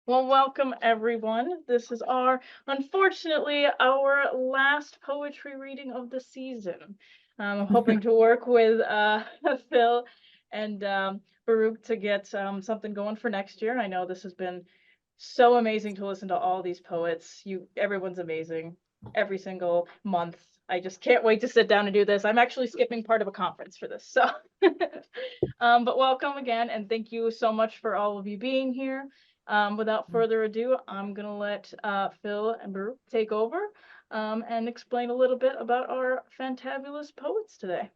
Well, welcome everyone. This is unfortunately, our last poetry reading of the season. I'm hoping to work with Phil and Baruch to get something going for next year. I know this has been so amazing to listen to all these poets. Everyone's amazing every single month. I just can't wait to sit down and do this. I'm actually skipping part of a conference for this, so. But welcome again, and thank you so much for all of you being here. Without further ado, I'm going to let Phil and Baruch take over and explain a little bit about our fantabulous poets today.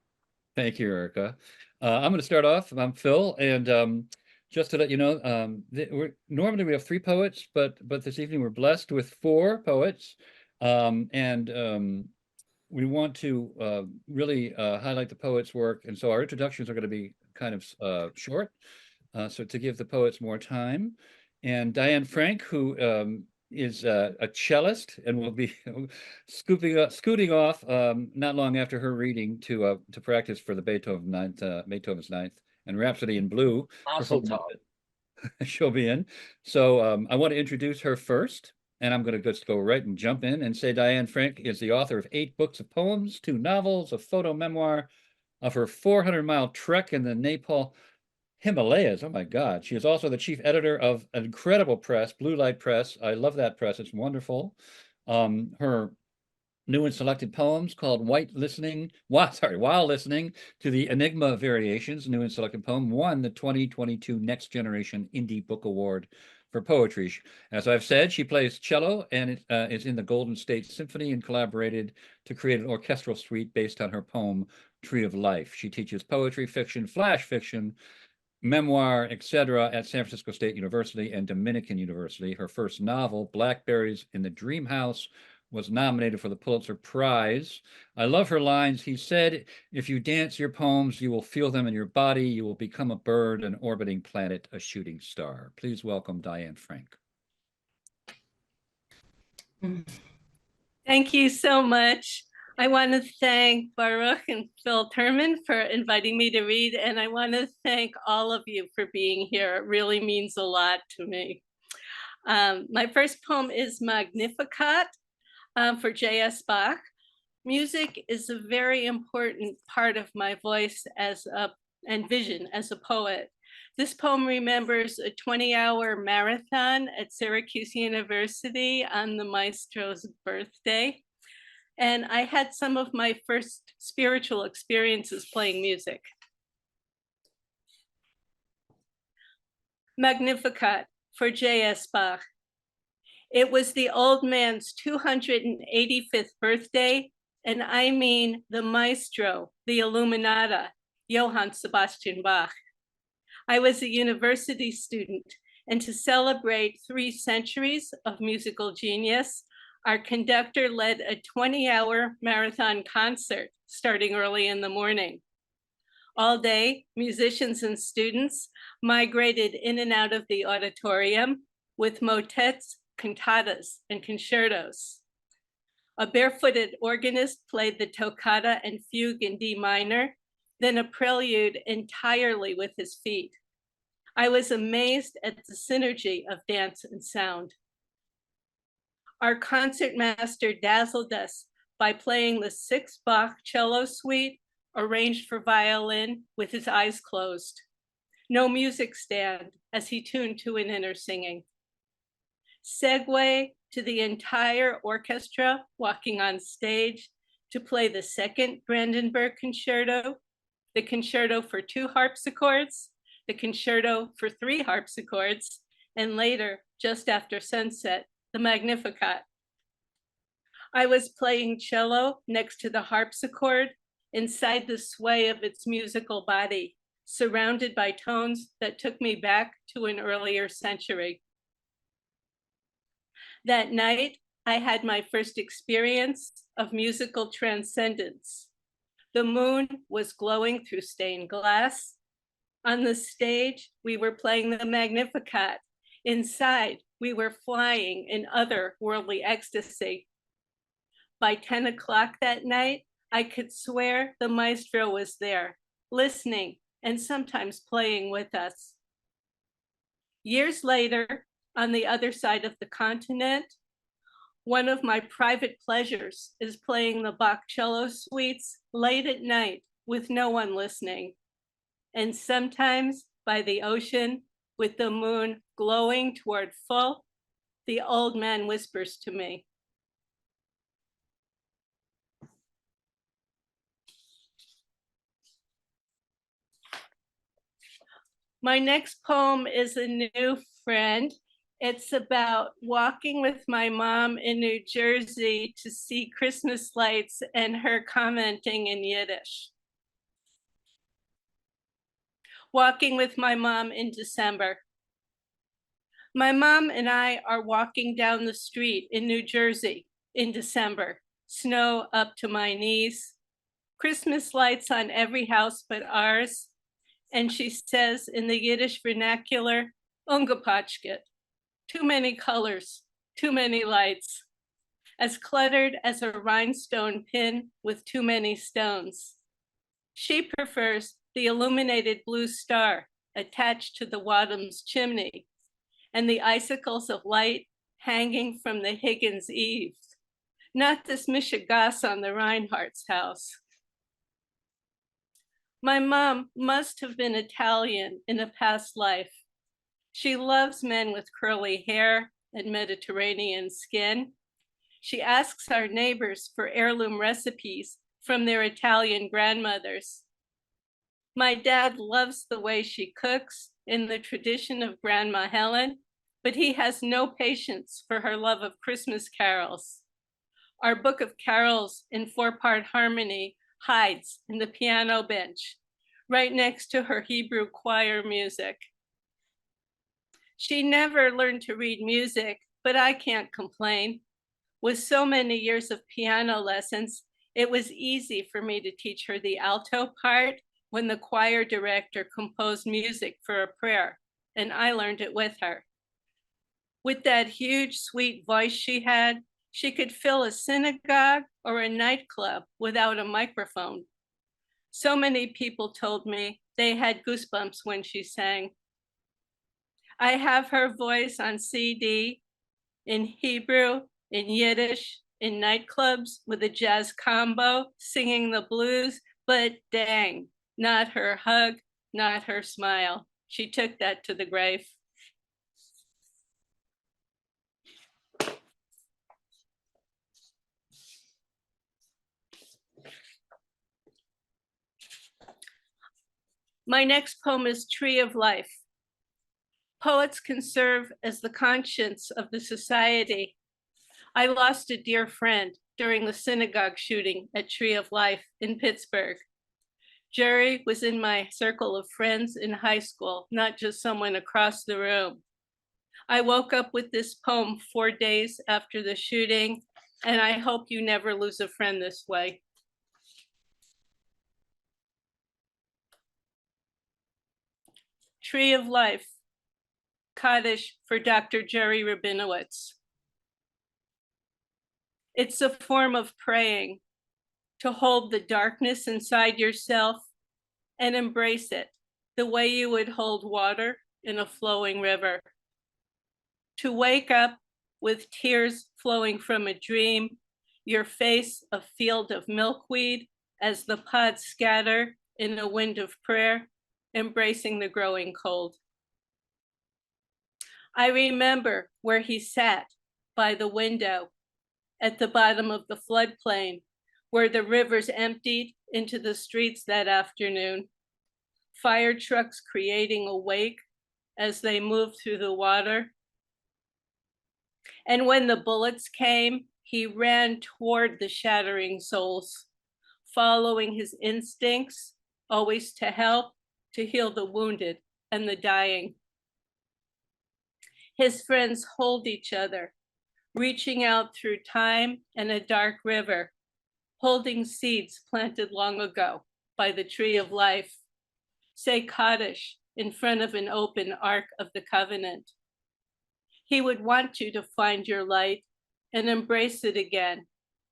Thank you, Erica. I'm going to start off. I'm Phil, and just to let you know, normally we have three poets, but this evening we're blessed with four poets, and we want to really highlight the poets' work, and so our introductions are going to be kind of short, so to give the poets more time. And Diane Frank, who is a cellist and will be scooting off not long after her reading to practice for the Beethoven's Ninth and Rhapsody in Blue performance that she'll be in. So I want to introduce her first, and I'm going to just go right and jump in and say Diane Frank is the author of 8 books of poems, 2 novels, a photo memoir of her 400-mile trek in the Nepal Himalayas. Oh my God. She is also the chief editor of an incredible press, Blue Light Press. I love that press. It's wonderful. Her new and selected poems called While Listening to the Enigma Variations, new and selected poem, won the 2022 Next Generation Indie Book Award for poetry. As I've said, she plays cello and is in the Golden State Symphony and collaborated to create an orchestral suite based on her poem, Tree of Life. She teaches poetry, fiction, flash fiction, memoir, etc., at San Francisco State University and Dominican University. Her first novel, Blackberries in the Dream House, was nominated for the Pulitzer Prize. I love her lines. He said, if you dance your poems, you will feel them in your body. You will become a bird, an orbiting planet, a shooting star. Please welcome Diane Frank. Thank you so much. I want to thank Baruch and Phil Turman for inviting me to read, and I want to thank all of you for being here. It really means a lot to me. My first poem is Magnificat for J.S. Bach. Music is a very important part of my voice and vision as a poet. This poem remembers a 20-hour marathon at Syracuse University on the maestro's birthday. And I had some of my first spiritual experiences playing music. Magnificat for J.S. Bach. It was the old man's 285th birthday, and I mean the maestro, the Illuminata, Johann Sebastian Bach. I was a university student, and to celebrate 3 centuries of musical genius, our conductor led a 20-hour marathon concert starting early in the morning. All day, musicians and students migrated in and out of the auditorium with motets, cantatas, and concertos. A barefooted organist played the toccata and fugue in D minor, then a prelude entirely with his feet. I was amazed at the synergy of dance and sound. Our concertmaster dazzled us by playing the 6 Bach cello suite arranged for violin with his eyes closed. No music stand as he tuned to an inner singing. Segue to the entire orchestra walking on stage to play the 2nd Brandenburg Concerto, the Concerto for 2 harpsichords, the Concerto for 3 harpsichords, and later, just after sunset, the Magnificat. I was playing cello next to the harpsichord, inside the sway of its musical body, surrounded by tones that took me back to an earlier century. That night, I had my first experience of musical transcendence. The moon was glowing through stained glass. On the stage, we were playing the Magnificat. Inside, we were flying in otherworldly ecstasy. By 10 o'clock that night, I could swear the maestro was there, listening and sometimes playing with us. Years later, on the other side of the continent, one of my private pleasures is playing the Bach cello suites late at night with no one listening. And sometimes by the ocean, with the moon glowing toward full, the old man whispers to me, my next poem is a new friend. It's about walking with my mom in New Jersey to see Christmas lights and her commenting in Yiddish. Walking with my mom in December. My mom and I are walking down the street in New Jersey in December, snow up to my knees, Christmas lights on every house but ours. And she says in the Yiddish vernacular, ungepatchket, too many colors, too many lights, as cluttered as a rhinestone pin with too many stones. She prefers the illuminated blue star attached to the Wadham's chimney and the icicles of light hanging from the Higgins eaves, not this mishigas on the Reinhardt's house. My mom must have been Italian in a past life. She loves men with curly hair and Mediterranean skin. She asks our neighbors for heirloom recipes from their Italian grandmothers. My dad loves the way she cooks in the tradition of Grandma Helen, but he has no patience for her love of Christmas carols. Our book of carols in 4-part harmony hides in the piano bench, right next to her Hebrew choir music. She never learned to read music, but I can't complain. With so many years of piano lessons, it was easy for me to teach her the alto part when the choir director composed music for a prayer, and I learned it with her. With that huge, sweet voice she had, she could fill a synagogue or a nightclub without a microphone. So many people told me they had goosebumps when she sang. I have her voice on CD, in Hebrew, in Yiddish, in nightclubs with a jazz combo, singing the blues, but dang, not her hug, not her smile. She took that to the grave. My next poem is Tree of Life. Poets can serve as the conscience of the society. I lost a dear friend during the synagogue shooting at Tree of Life in Pittsburgh. Jerry was in my circle of friends in high school, not just someone across the room. I woke up with this poem 4 days after the shooting, and I hope you never lose a friend this way. Tree of Life, Kaddish for Dr. Jerry Rabinowitz. It's a form of praying, to hold the darkness inside yourself and embrace it the way you would hold water in a flowing river. To wake up with tears flowing from a dream, your face a field of milkweed as the pods scatter in a wind of prayer, embracing the growing cold. I remember where he sat by the window at the bottom of the floodplain, where the rivers emptied into the streets that afternoon, fire trucks creating a wake as they moved through the water. And when the bullets came, he ran toward the shattering souls, following his instincts, always to help, to heal the wounded and the dying. His friends hold each other, reaching out through time and a dark river, holding seeds planted long ago by the Tree of Life. Say Kaddish in front of an open Ark of the Covenant. He would want you to find your light and embrace it again,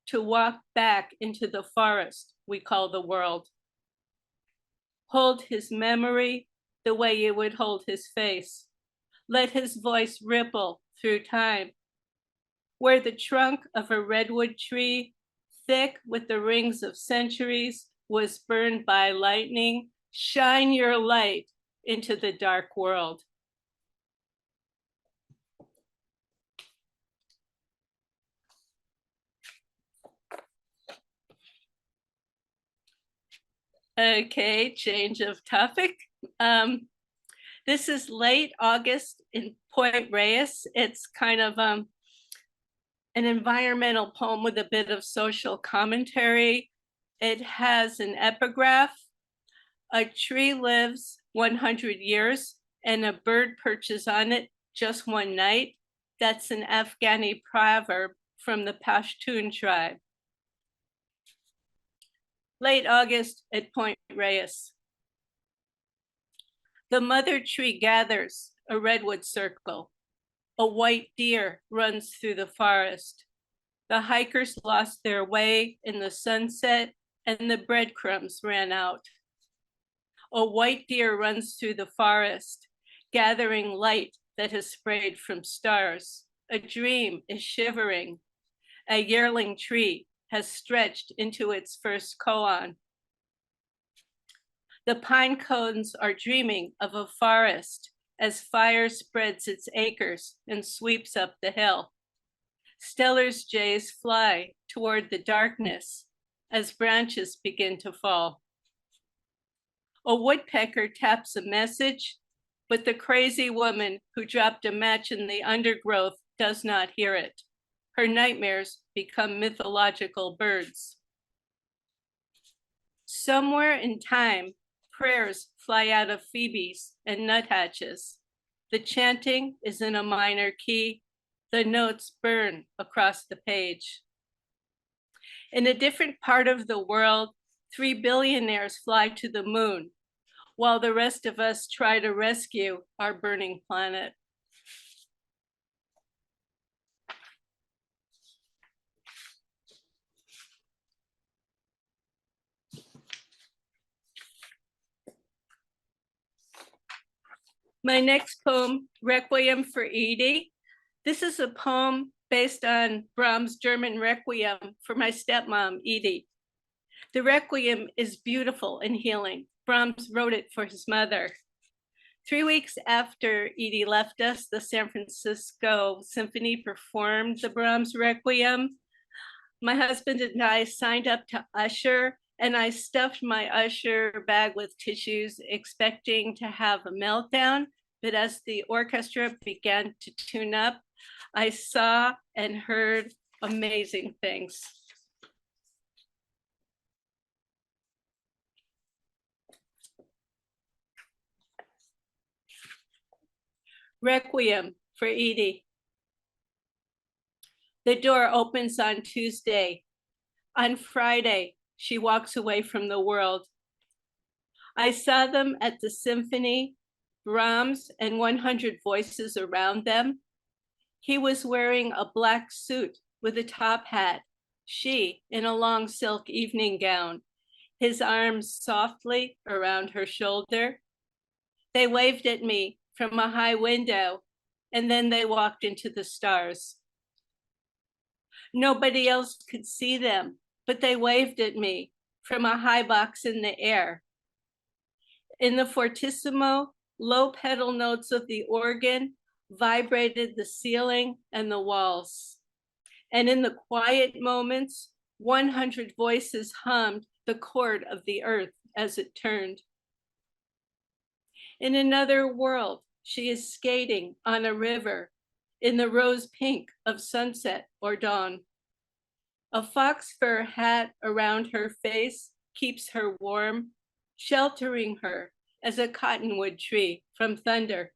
to walk back into the forest we call the world. Hold his memory the way you would hold his face, Let his voice ripple through time. Where the trunk of a redwood tree, thick with the rings of centuries, was burned by lightning, shine your light into the dark world. Okay, change of topic. This is late August in Point Reyes. It's kind of an environmental poem with a bit of social commentary. It has an epigraph. A tree lives 100 years and a bird perches on it just one night. That's an Afghani proverb from the Pashtun tribe. Late August at Point Reyes. The mother tree gathers a redwood circle. A white deer runs through the forest. The hikers lost their way in the sunset and the breadcrumbs ran out. A white deer runs through the forest, gathering light that has sprayed from stars. A dream is shivering. A yearling tree has stretched into its first koan. The pine cones are dreaming of a forest as fire spreads its acres and sweeps up the hill. Stellar's jays fly toward the darkness as branches begin to fall. A woodpecker taps a message, but the crazy woman who dropped a match in the undergrowth does not hear it. Her nightmares become mythological birds. Somewhere in time, prayers fly out of phoebes and nuthatches. The chanting is in a minor key. The notes burn across the page. In a different part of the world, 3 billionaires fly to the moon, while the rest of us try to rescue our burning planet. My next poem, Requiem for Edie. This is a poem based on Brahms' German Requiem for my stepmom, Edie. The Requiem is beautiful and healing. Brahms wrote it for his mother. 3 weeks after Edie left us, the San Francisco Symphony performed the Brahms Requiem. My husband and I signed up to usher, and I stuffed my usher bag with tissues, expecting to have a meltdown. But as the orchestra began to tune up, I saw and heard amazing things. Requiem for Edie. The door opens on Tuesday. On Friday, she walks away from the world. I saw them at the symphony, Brahms and 100 voices around them. He was wearing a black suit with a top hat, she in a long silk evening gown, his arms softly around her shoulder. They waved at me from a high window, and then they walked into the stars. Nobody else could see them, but they waved at me from a high box in the air. In the fortissimo, low pedal notes of the organ vibrated the ceiling and the walls. And in the quiet moments, 100 voices hummed the chord of the earth as it turned. In another world, she is skating on a river in the rose pink of sunset or dawn. A fox fur hat around her face keeps her warm, sheltering her as a cottonwood tree from thunder.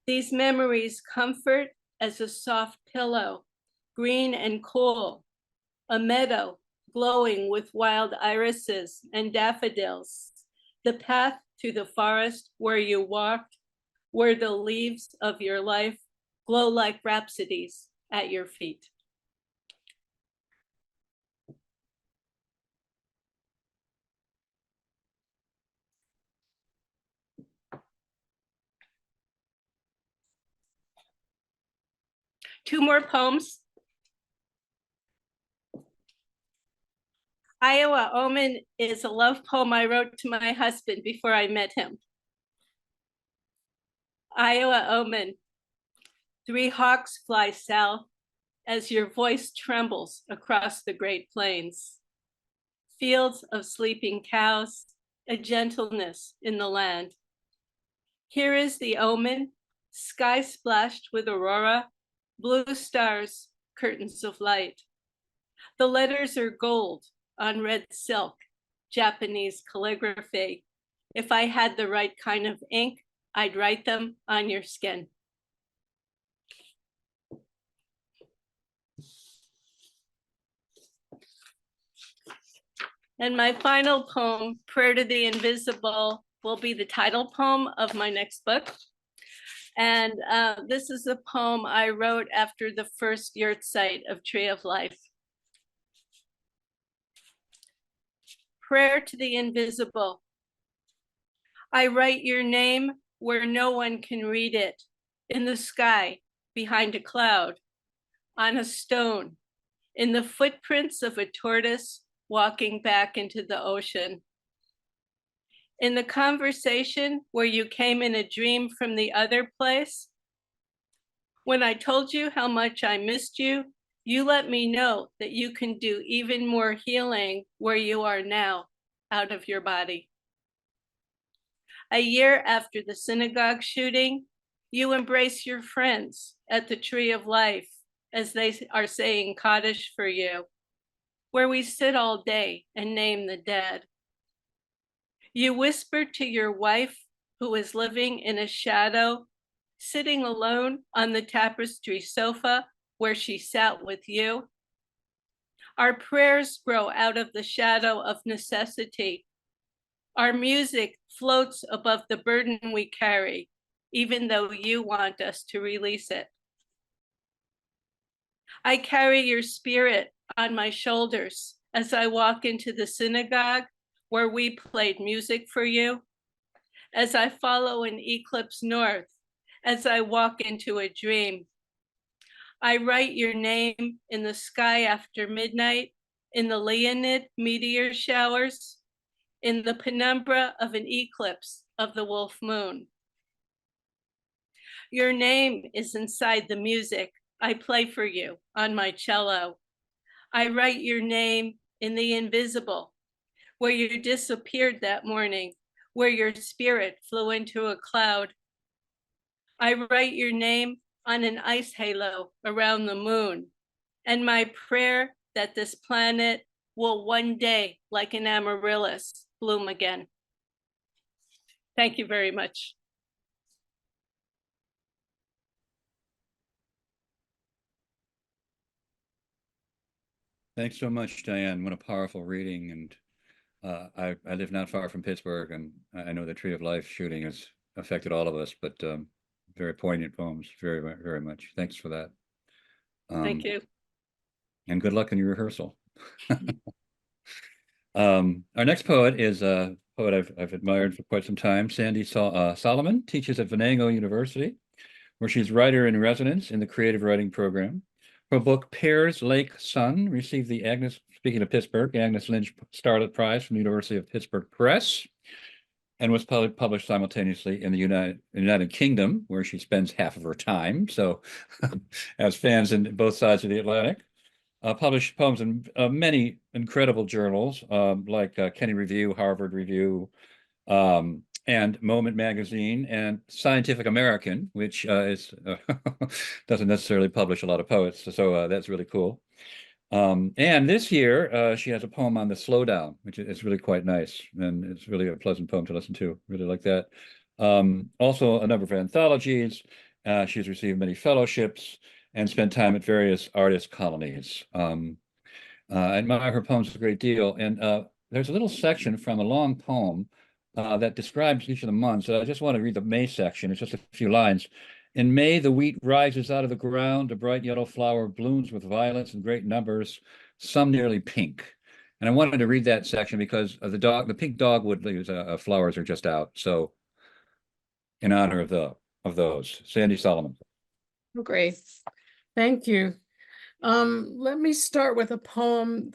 These memories comfort as a soft pillow, green and cool, a meadow glowing with wild irises and daffodils, the path through the forest where you walked, where the leaves of your life glow like rhapsodies at your feet. Two more poems. Iowa Omen is a love poem I wrote to my husband before I met him. Iowa Omen. 3 hawks fly south as your voice trembles across the Great Plains. Fields of sleeping cows, a gentleness in the land. Here is the omen, sky splashed with aurora, blue stars, curtains of light. The letters are gold on red silk, Japanese calligraphy. If I had the right kind of ink, I'd write them on your skin. And my final poem, Prayer to the Invisible, will be the title poem of my next book. And this is a poem I wrote after the first yurt site of Tree of Life. Prayer to the Invisible. I write your name where no one can read it, in the sky, behind a cloud, on a stone, in the footprints of a tortoise walking back into the ocean. In the conversation where you came in a dream from the other place, when I told you how much I missed you, you let me know that you can do even more healing where you are now, out of your body. A year after the synagogue shooting, you embrace your friends at the Tree of Life as they are saying Kaddish for you, where we sit all day and name the dead. You whisper to your wife, who is living in a shadow, sitting alone on the tapestry sofa where she sat with you. Our prayers grow out of the shadow of necessity. Our music floats above the burden we carry, even though you want us to release it. I carry your spirit on my shoulders as I walk into the synagogue where we played music for you, as I follow an eclipse north, as I walk into a dream. I write your name in the sky after midnight, in the Leonid meteor showers, in the penumbra of an eclipse of the wolf moon. Your name is inside the music I play for you on my cello. I write your name in the invisible, where you disappeared that morning, where your spirit flew into a cloud. I write your name on an ice halo around the moon, and my prayer that this planet will one day, like an amaryllis, bloom again. Thank you very much. Thanks so much, Diane. What a powerful reading. And I live not far from Pittsburgh, and I know the Tree of Life shooting has affected all of us, but very poignant poems, very, very much. Thanks for that. Thank you. And good luck in your rehearsal. Our next poet is a poet I've admired for quite some time. Sandy Solomon teaches at Venango University, where she's writer in residence in the creative writing program. Her book, Pears Lake Sun, received the speaking of Pittsburgh, Agnes Lynch Starlet Prize from the University of Pittsburgh Press, and was published simultaneously in the United Kingdom, where she spends half of her time. So as fans in both sides of the Atlantic. Published poems in many incredible journals, like Kenny Review, Harvard Review, and Moment Magazine, and Scientific American, which doesn't necessarily publish a lot of poets, so that's really cool. And this year, she has a poem on the slowdown, which is really quite nice, and it's really a pleasant poem to listen to. Really like that. Also, a number of anthologies. She's received many fellowships and spent time at various artist colonies. I admire her poems a great deal. And there's a little section from a long poem that describes each of the months. I just want to read the May section. It's just a few lines. In May, the wheat rises out of the ground. A bright yellow flower blooms with violets in great numbers, some nearly pink. And I wanted to read that section because of the pink dogwood leaves, flowers are just out. So in honor of those, Sandy Solomon. Oh, great. Thank you. Let me start with a poem.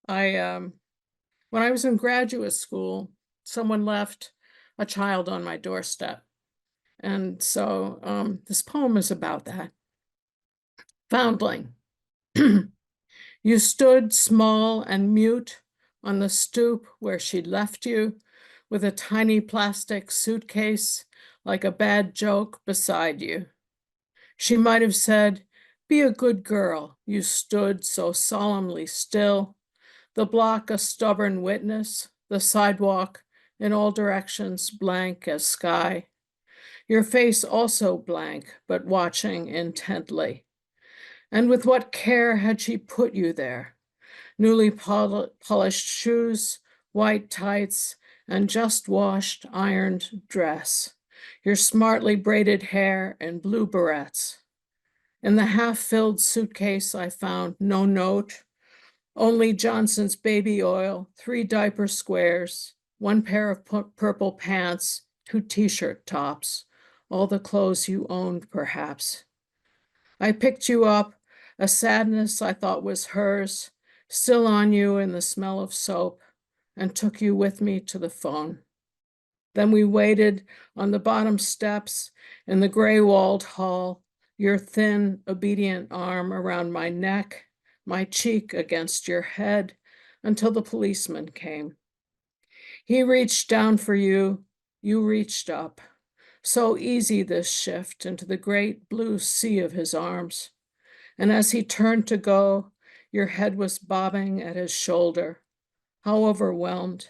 When I was in graduate school, someone left a child on my doorstep. And so this poem is about that. Foundling. You stood small and mute on the stoop where she left you, with a tiny plastic suitcase like a bad joke beside you. She might have said, "Be a good girl." You stood so solemnly still, the block a stubborn witness, the sidewalk in all directions blank as sky. Your face also blank, but watching intently. And with what care had she put you there? Newly polished shoes, white tights, and just washed, ironed dress. Your smartly braided hair and blue barrettes. In the half-filled suitcase, I found no note, only Johnson's baby oil, 3 diaper squares, 1 pair of purple pants, 2 t-shirt tops, all the clothes you owned, perhaps. I picked you up, a sadness I thought was hers, still on you in the smell of soap, and took you with me to the phone. Then we waited on the bottom steps in the gray-walled hall, your thin, obedient arm around my neck, my cheek against your head, until the policeman came. He reached down for you, you reached up. So easy this shift into the great blue sea of his arms. And as he turned to go, your head was bobbing at his shoulder. How overwhelmed,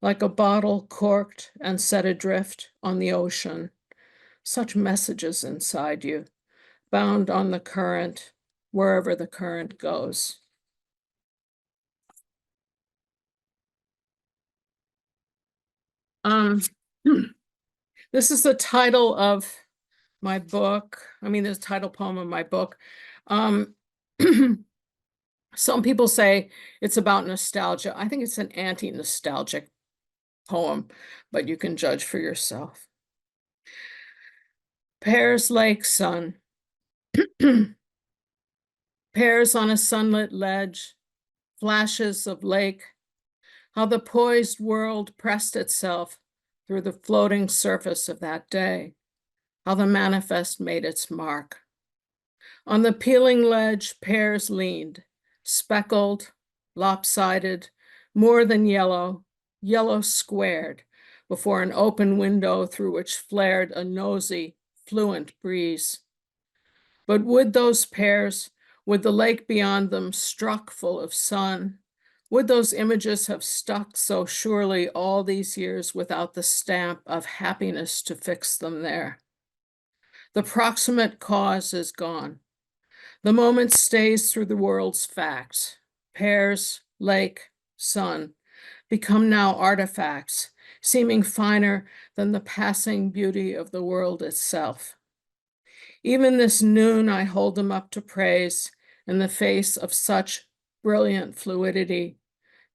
like a bottle corked and set adrift on the ocean. Such messages inside you, bound on the current, wherever the current goes. This is the title of my book. The title poem of my book. Some people say it's about nostalgia. I think it's an anti-nostalgic poem, but you can judge for yourself. Pears Lake Sun. Pears on a sunlit ledge, flashes of lake, how the poised world pressed itself through the floating surface of that day, how the manifest made its mark. On the peeling ledge, pears leaned, speckled, lopsided, more than yellow, yellow squared, before an open window through which flared a nosy, fluent breeze. But would those pears, would the lake beyond them struck full of sun, would those images have stuck so surely all these years without the stamp of happiness to fix them there? The proximate cause is gone. The moment stays through the world's facts. Pears, lake, sun become now artifacts, seeming finer than the passing beauty of the world itself. Even this noon, I hold them up to praise in the face of such brilliant fluidity,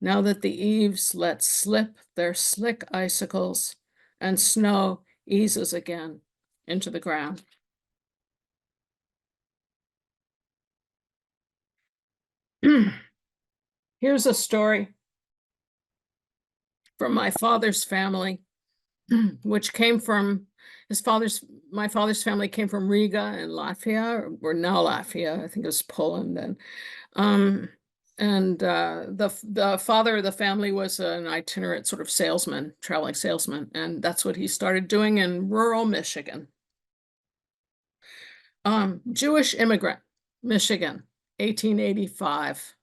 now that the eaves let slip their slick icicles and snow eases again into the ground. Here's a story from my father's family, which came from my father's family came from Riga in Latvia, or now Latvia, I think it was Poland then. The father of the family was an itinerant sort of salesman, traveling salesman, and that's what he started doing in rural Michigan. Jewish immigrant, Michigan, 1885.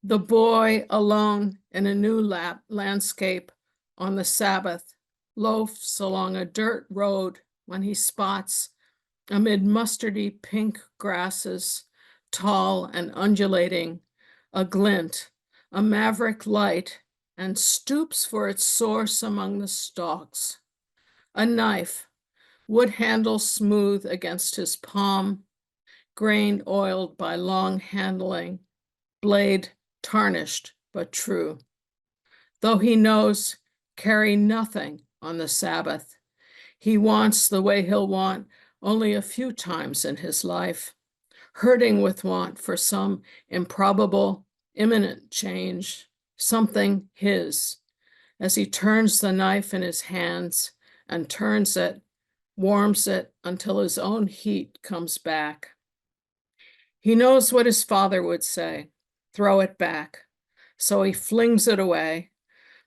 The boy alone in a new landscape on the Sabbath loafs along a dirt road when he spots, amid mustardy pink grasses, tall and undulating, a glint, a maverick light, and stoops for its source among the stalks. A knife, wood handle smooth against his palm, grain oiled by long handling, blade tarnished but true. Though he knows, carry nothing on the Sabbath. He wants the way he'll want only a few times in his life, hurting with want for some improbable, imminent change, something his, as he turns the knife in his hands and turns it, warms it until his own heat comes back. He knows what his father would say, throw it back. So he flings it away,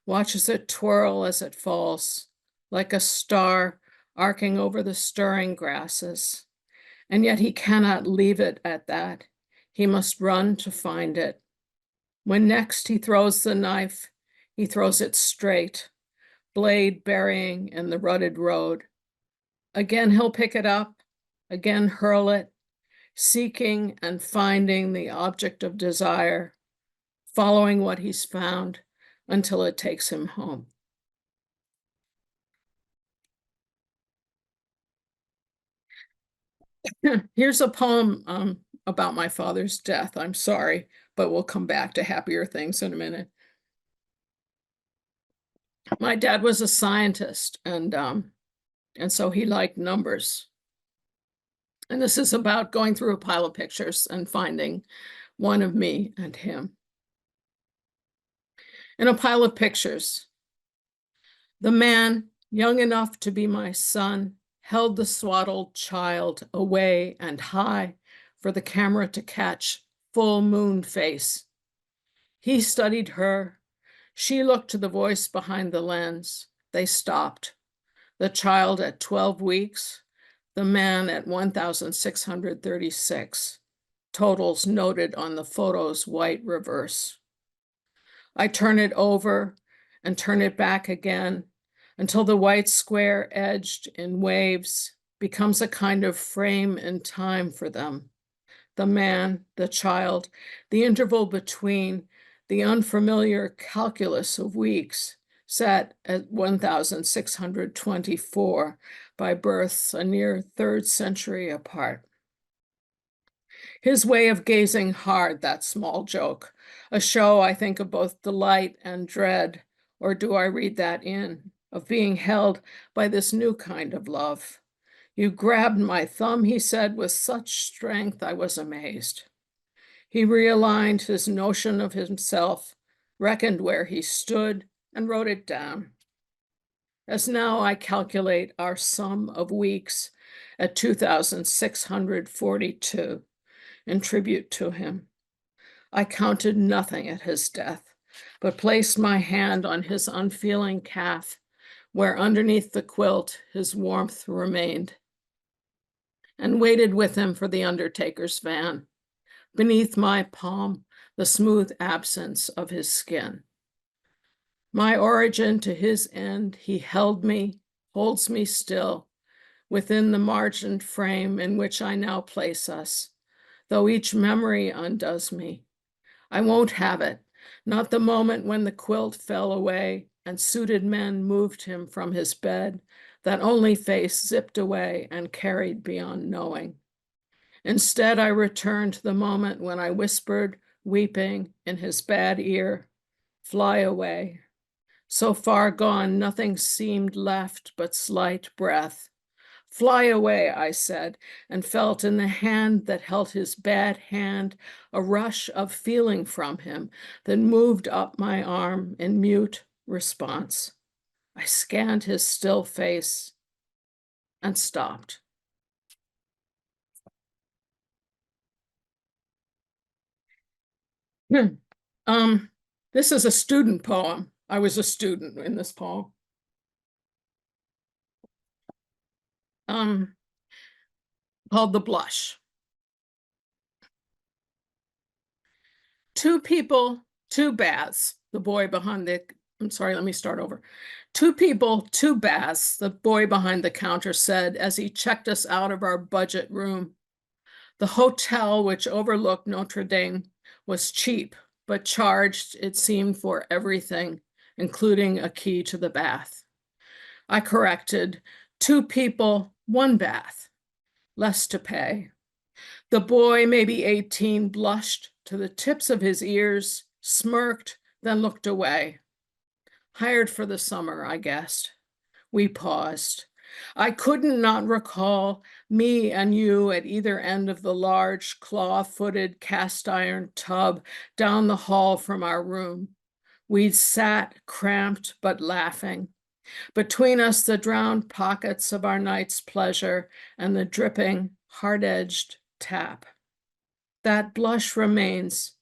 watches it twirl as it falls, like a star arcing over the stirring grasses. And yet he cannot leave it at that. He must run to find it. When next he throws the knife, he throws it straight, blade burying in the rutted road. Again, he'll pick it up, again hurl it, seeking and finding the object of desire, following what he's found until it takes him home. Here's a poem about my father's death. I'm sorry, but we'll come back to happier things in a minute. My dad was a scientist, and so he liked numbers. And this is about going through a pile of pictures and finding one of me and him. In a pile of pictures, the man, young enough to be my son, held the swaddled child away and high for the camera to catch full moon face. He studied her. She looked to the voice behind the lens. They stopped. The child at 12 weeks, the man at 1,636. Totals noted on the photo's white reverse. I turn it over and turn it back again until the white square edged in waves becomes a kind of frame in time for them. The man, the child, the interval between, the unfamiliar calculus of weeks, set at 1,624 by births a near third century apart. His way of gazing hard, that small joke, a show I think of both delight and dread, or do I read that in, of being held by this new kind of love. You grabbed my thumb, he said, with such strength I was amazed. He realigned his notion of himself, reckoned where he stood, and wrote it down. As now I calculate our sum of weeks at 2,642 in tribute to him. I counted nothing at his death, but placed my hand on his unfeeling calf, where underneath the quilt his warmth remained, and waited with him for the undertaker's van. Beneath my palm, the smooth absence of his skin. My origin to his end, he held me, holds me still, within the margined frame in which I now place us, though each memory undoes me. I won't have it, not the moment when the quilt fell away and suited men moved him from his bed, that only face zipped away and carried beyond knowing. Instead, I returned to the moment when I whispered, weeping, in his bad ear, fly away. So far gone, nothing seemed left but slight breath. Fly away, I said, and felt in the hand that held his bad hand a rush of feeling from him that moved up my arm in mute response. I scanned his still face and stopped. This is a student poem. I was a student in this poem. Called The Blush. Two people, two baths, the boy behind the, I'm sorry, let me start over. Two people, two baths, the boy behind the counter said as he checked us out of our budget room. The hotel, which overlooked Notre Dame, was cheap, but charged, it seemed, for everything, including a key to the bath. I corrected, two people, one bath, less to pay. The boy, maybe 18, blushed to the tips of his ears, smirked, then looked away. Hired for the summer, I guessed. We paused. I couldn't not recall me and you at either end of the large claw-footed cast iron tub down the hall from our room. We'd sat cramped but laughing. Between us, the drowned pockets of our night's pleasure and the dripping, hard-edged tap. That blush remains,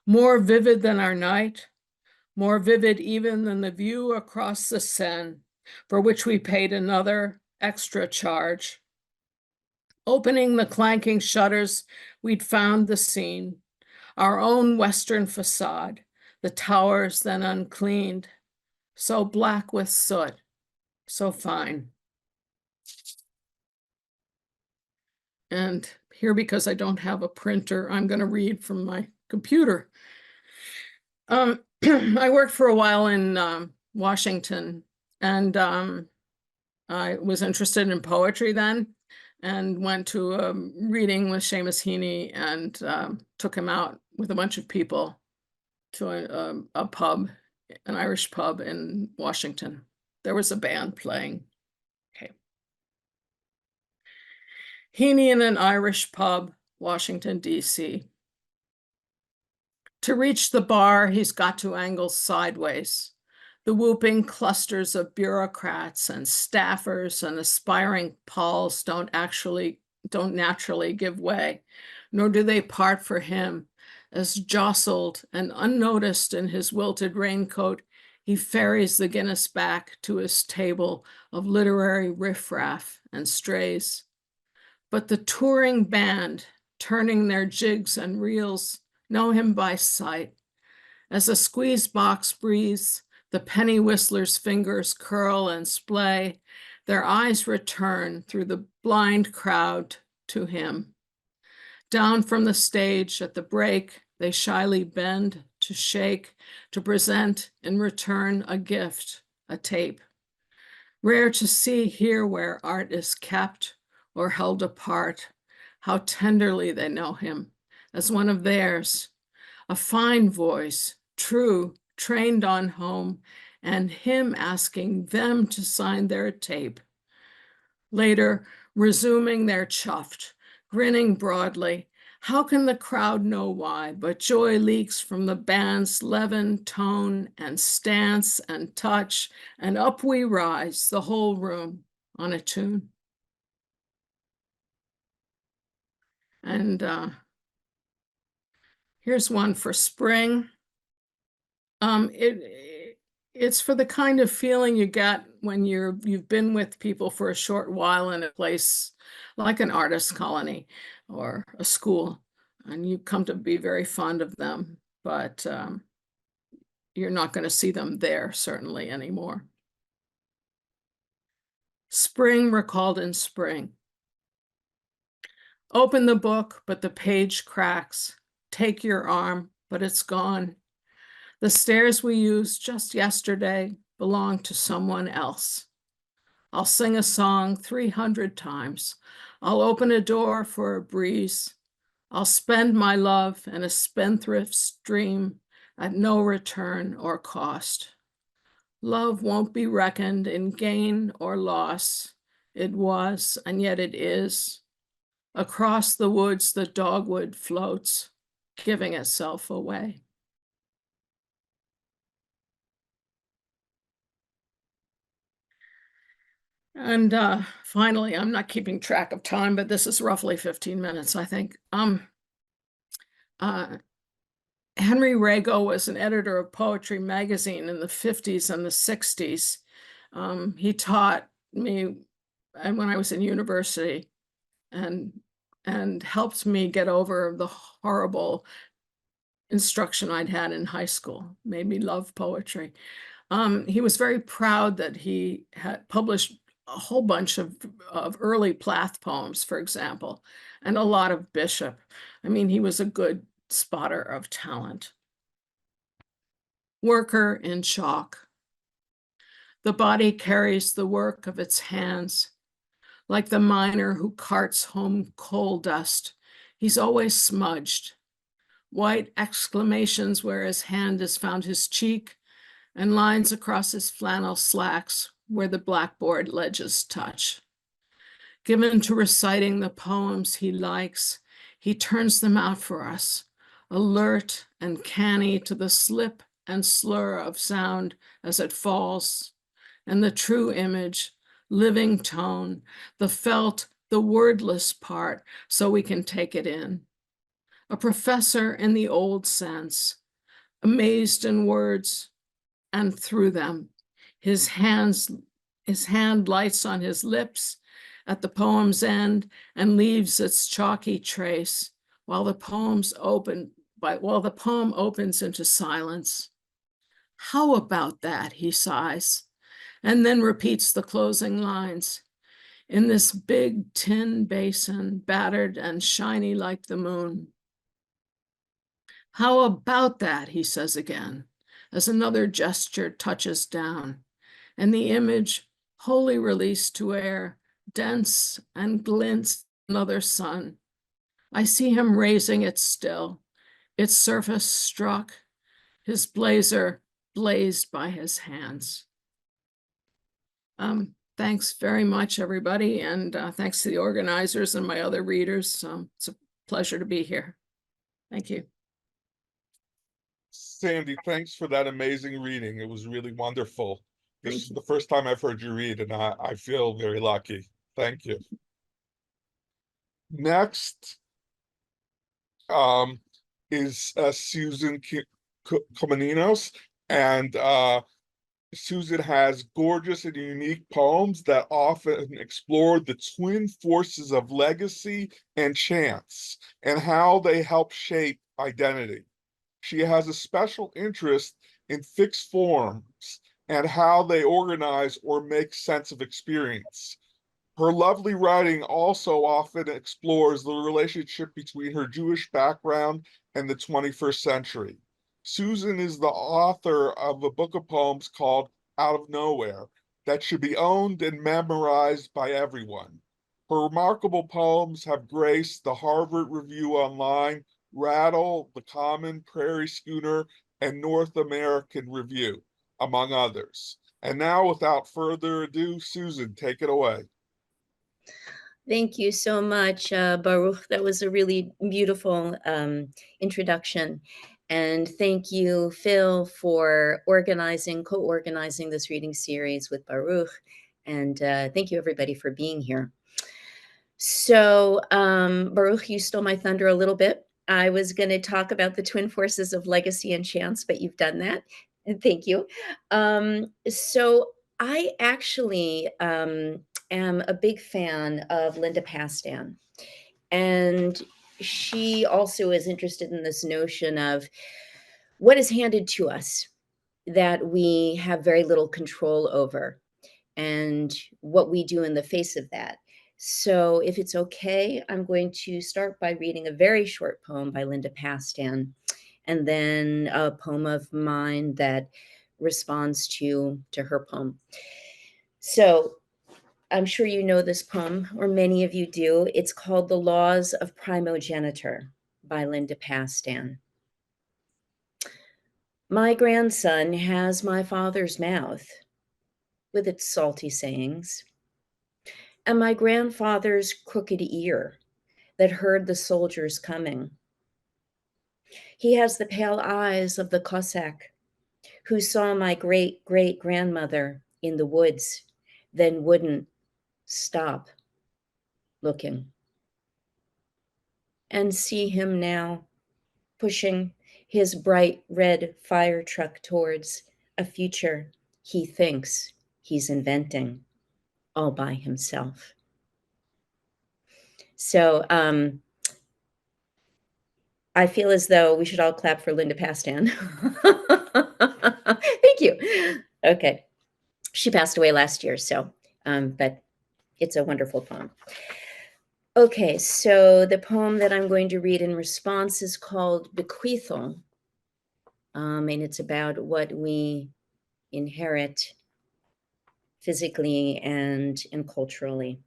more vivid than our night, more vivid even than the view across the Seine, for which we paid another extra charge. Opening the clanking shutters, we'd found the scene, our own Western facade, the towers then uncleaned, so black with soot, so fine. And here, because I don't have a printer, I'm going to read from my computer. I worked for a while in Washington, and I was interested in poetry then, and went to a reading with Seamus Heaney, and took him out with a bunch of people to a pub, an Irish pub in Washington. There was a band playing. Okay. Heaney in an Irish pub, Washington, D.C. To reach the bar, he's got to angle sideways. The whooping clusters of bureaucrats and staffers and aspiring Pauls don't naturally give way, nor do they part for him, as jostled and unnoticed in his wilted raincoat, he ferries the Guinness back to his table of literary riffraff and strays. But the touring band, turning their jigs and reels, know him by sight. As a squeeze box breathes, the penny whistler's fingers curl and splay. Their eyes return through the blind crowd to him. Down from the stage at the break, they shyly bend to shake, to present in return a gift, a tape. Rare to see here where art is kept or held apart, how tenderly they know him as one of theirs, a fine voice, true, trained on home, and him asking them to sign their tape. Later, resuming their chuffed, grinning broadly, how can the crowd know why? But joy leaks from the band's leaven, tone, and stance and touch, and up we rise, the whole room, on a tune. And here's one for spring. It's for the kind of feeling you get when you've been with people for a short while in a place like an artist colony or a school, and you come to be very fond of them, but you're not going to see them there certainly anymore. Spring recalled in spring. Open the book, but the page cracks. Take your arm, but it's gone. The stairs we used just yesterday belong to someone else. I'll sing a song 300 times. I'll open a door for a breeze. I'll spend my love in a spendthrift's dream at no return or cost. Love won't be reckoned in gain or loss. It was, and yet it is. Across the woods, the dogwood floats, giving itself away. And finally, I'm not keeping track of time, but this is roughly 15 minutes, I think. Henry Rago was an editor of Poetry magazine in the 50s and the 60s. He taught me when I was in university and helped me get over the horrible instruction I'd had in high school, made me love poetry. He was very proud that he had published a whole bunch of early Plath poems, for example, and a lot of Bishop. I mean, he was a good spotter of talent. Worker in shock. The body carries the work of its hands. Like the miner who carts home coal dust, he's always smudged. White exclamations where his hand has found his cheek, and lines across his flannel slacks where the blackboard ledges touch. Given to reciting the poems he likes, he turns them out for us, alert and canny to the slip and slur of sound as it falls, and the true image, living tone, the felt, the wordless part, so we can take it in. A professor in the old sense, amazed in words and through them. His hand lights on his lips at the poem's end and leaves its chalky trace while the poem opens into silence. How about that, he sighs, and then repeats the closing lines. In this big tin basin, battered and shiny like the moon. How about that, he says again, as another gesture touches down, and the image, wholly released to air, dense and glints another sun. I see him raising it still, its surface struck, his blazer blazed by his hands. Thanks very much, everybody, and thanks to the organizers and my other readers. It's a pleasure to be here. Thank you. Sandy, thanks for that amazing reading. It was really wonderful. This is the first time I've heard you read, and I feel very lucky. Thank you. Next is Susan Comninos, and Susan has gorgeous and unique poems that often explore the twin forces of legacy and chance and how they help shape identity. She has a special interest in fixed forms and how they organize or make sense of experience. Her lovely writing also often explores the relationship between her Jewish background and the 21st century. Susan is the author of a book of poems called Out of Nowhere that should be owned and memorized by everyone. Her remarkable poems have graced the Harvard Review Online, Rattle, The Common, Prairie Schooner, and North American Review, among others. And now, without further ado, Susan, take it away. Thank you so much, Baruch. That was a really beautiful introduction. And thank you, Phil, for co-organizing this reading series with Baruch. And thank you, everybody, for being here. So, Baruch, you stole my thunder a little bit. I was going to talk about the twin forces of legacy and chance, but you've done that. Thank you. So I actually am a big fan of Linda Pastan. And she also is interested in this notion of what is handed to us that we have very little control over and what we do in the face of that. So if it's okay, I'm going to start by reading a very short poem by Linda Pastan, and then a poem of mine that responds to her poem. So I'm sure you know this poem, or many of you do. It's called The Laws of Primogeniture by Linda Pastan. My grandson has my father's mouth with its salty sayings, and my grandfather's crooked ear that heard the soldiers coming. He has the pale eyes of the Cossack who saw my great-great-grandmother in the woods, then wouldn't stop looking. And see him now, pushing his bright red fire truck towards a future he thinks he's inventing all by himself. So I feel as though we should all clap for Linda Pastan. Thank you. Okay. She passed away last year, so, but it's a wonderful poem. Okay, so the poem that I'm going to read in response is called Bequeathal, and it's about what we inherit physically and culturally.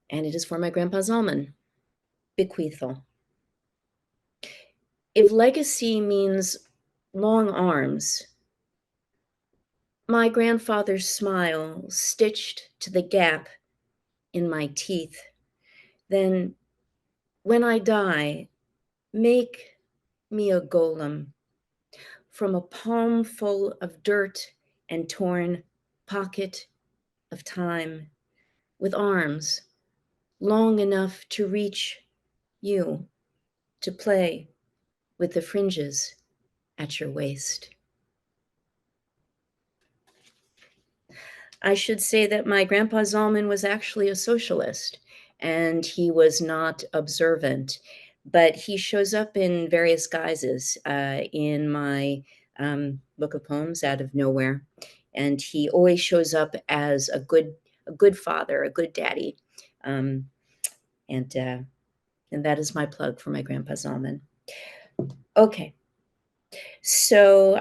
And it is for my grandpa Zalman. Bequeathal. If legacy means long arms, My grandfather's smile stitched to the gap in my teeth. Then, when I die, make me a golem from a palm full of dirt and torn pocket of time, with arms long enough to reach you, to play with the fringes at your waist. I should say that my grandpa Zalman was actually a socialist, and he was not observant, but he shows up in various guises in my book of poems, Out of Nowhere, and he always shows up as a good father, a good daddy, and that is my plug for my grandpa Zalman. Okay. So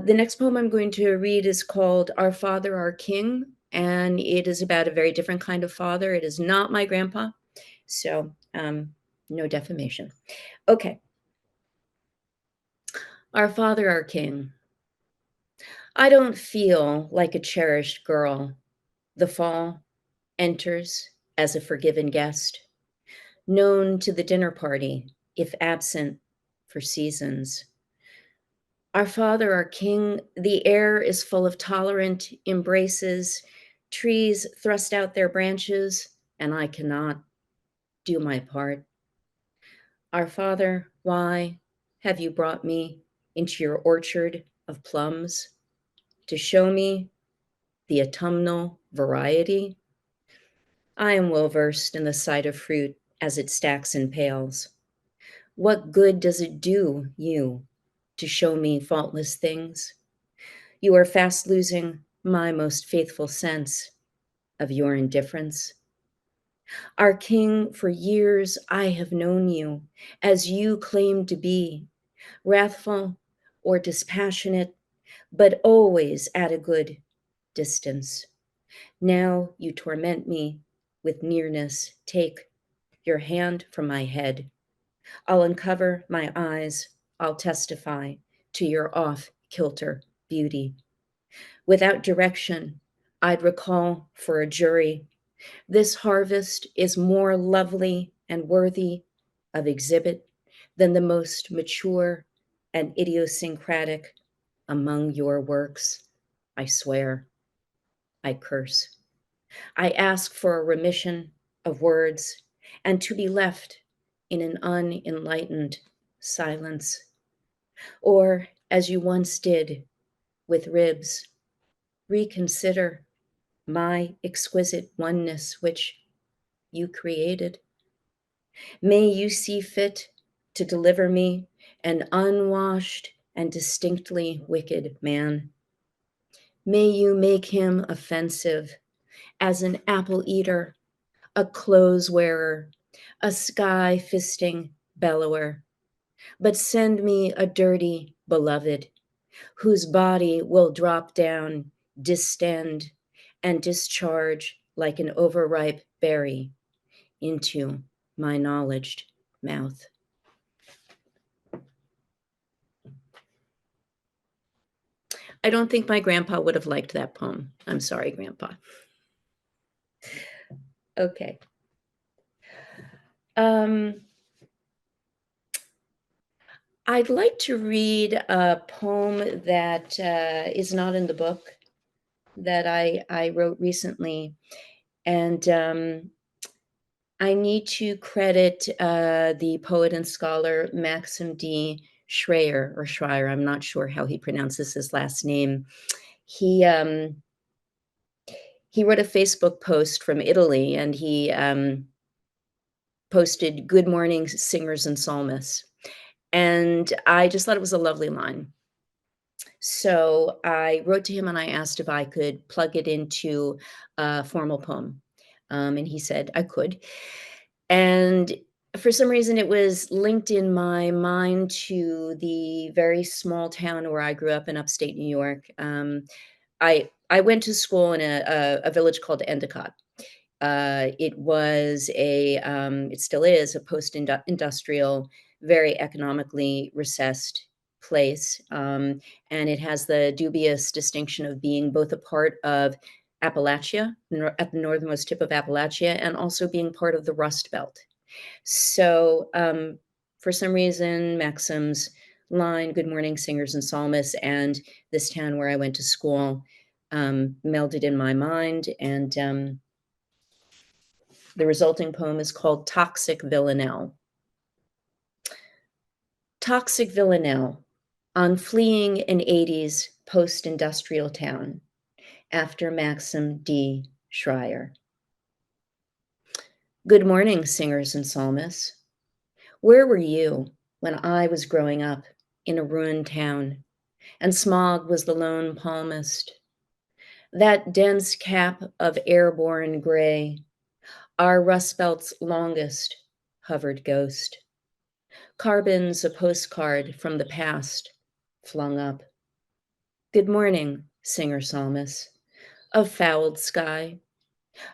the next poem I'm going to read is called Our Father, Our King, and it is about a very different kind of father. It is not my grandpa, so no defamation. Okay. Our Father, Our King. I don't feel like a cherished girl. The fall enters as a forgiven guest, known to the dinner party, if absent for seasons. Our Father, our King, the air is full of tolerant embraces. Trees thrust out their branches, and I cannot do my part. Our Father, why have you brought me into your orchard of plums to show me the autumnal variety? I am well versed in the sight of fruit as it stacks in pails. What good does it do you to show me faultless things? You are fast losing my most faithful sense of your indifference. Our King, for years I have known you as you claim to be, wrathful or dispassionate, but always at a good distance. Now you torment me with nearness. Take your hand from my head. I'll uncover my eyes. I'll testify to your off-kilter beauty. Without direction, I'd recall for a jury, this harvest is more lovely and worthy of exhibit than the most mature and idiosyncratic among your works. I swear, I curse. I ask for a remission of words and to be left in an unenlightened silence. Or, as you once did with ribs, reconsider my exquisite oneness, which you created. May you see fit to deliver me, an unwashed and distinctly wicked man. May you make him offensive as an apple eater, a clothes wearer, a sky fisting bellower. But send me a dirty beloved whose body will drop down, distend, and discharge like an overripe berry into my knowledged mouth. I don't think my grandpa would have liked that poem. I'm sorry, Grandpa. Okay. I'd like to read a poem that is not in the book that I wrote recently. And I need to credit the poet and scholar Maxim D. Schreier, or Schreier, I'm not sure how he pronounces his last name. He wrote a Facebook post from Italy, and he posted, "Good morning, singers and psalmists." And I just thought it was a lovely line. So I wrote to him and I asked if I could plug it into a formal poem. And he said I could. And for some reason, it was linked in my mind to the very small town where I grew up in upstate New York. I went to school in a village called Endicott. It was it still is a post-industrial, very economically recessed place, and it has the dubious distinction of being both a part of Appalachia, at the northernmost tip of Appalachia, and also being part of the Rust Belt. So for some reason, Maxim's line, "Good morning, singers and psalmists," and this town where I went to school melded in my mind. And the resulting poem is called Toxic Villanelle. Toxic Villanelle, on fleeing an 80s post-industrial town, after Maxim D. Schreier. Good morning, singers and psalmists. Where were you when I was growing up in a ruined town and smog was the lone palmist? That dense cap of airborne gray, our Rust Belt's longest hovered ghost. Carbon's a postcard from the past, flung up. Good morning, singer-psalmist, of fouled sky,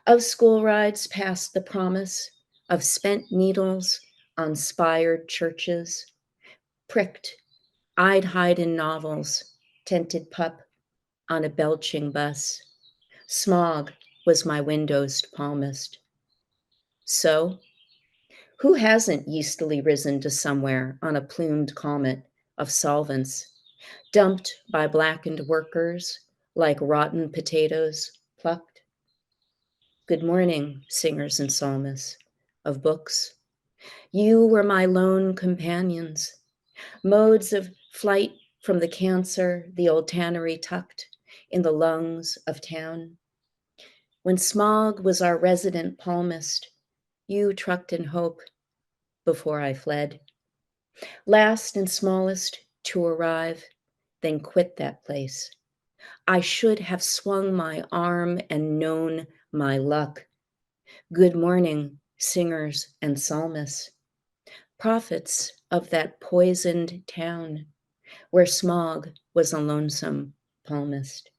of school rides past the promise of spent needles on spired churches, pricked, I'd hide in novels, tented pup on a belching bus. Smog was my window's palmist. So, who hasn't yeastily risen to somewhere on a plumed comet of solvents, dumped by blackened workers like rotten potatoes plucked? Good morning, singers and psalmists of books. You were my lone companions, modes of flight from the cancer the old tannery tucked in the lungs of town. When smog was our resident palmist, you trucked in hope before I fled. Last and smallest to arrive, then quit that place. I should have swung my arm and known my luck. Good morning, singers and psalmists, prophets of that poisoned town where smog was a lonesome palmist.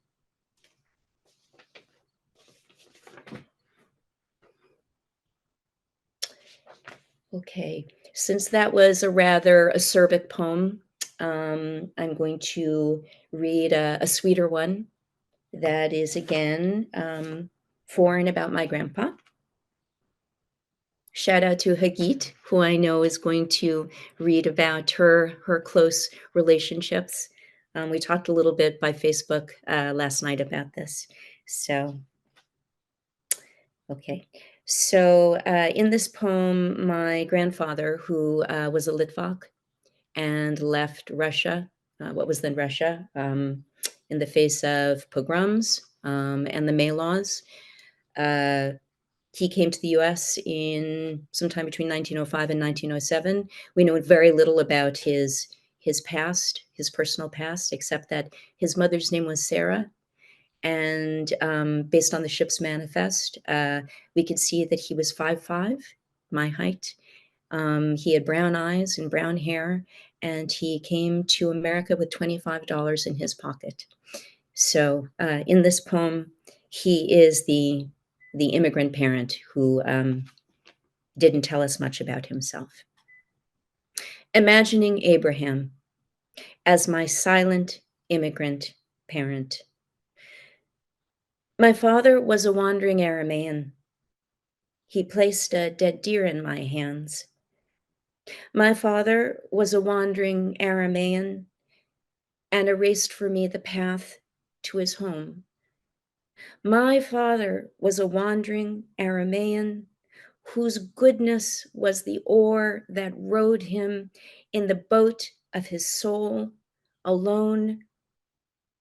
Okay, since that was a rather acerbic poem, I'm going to read a sweeter one that is again for and about my grandpa. Shout out to Hagit, who I know is going to read about her close relationships. We talked a little bit by Facebook last night about this. So, okay. So in this poem, my grandfather, who was a Litvak and left Russia, what was then Russia, in the face of pogroms and the May laws, he came to the US in sometime between 1905 and 1907. We know very little about his past, his personal past, except that his mother's name was Sarah. And based on the ship's manifest, we could see that he was 5'5", my height. He had brown eyes and brown hair, and he came to America with $25 in his pocket. So in this poem, he is the immigrant parent who didn't tell us much about himself. Imagining Abraham as my silent immigrant parent. My father was a wandering Aramaean. He placed a dead deer in my hands. My father was a wandering Aramaean and erased for me the path to his home. My father was a wandering Aramaean whose goodness was the oar that rowed him in the boat of his soul alone.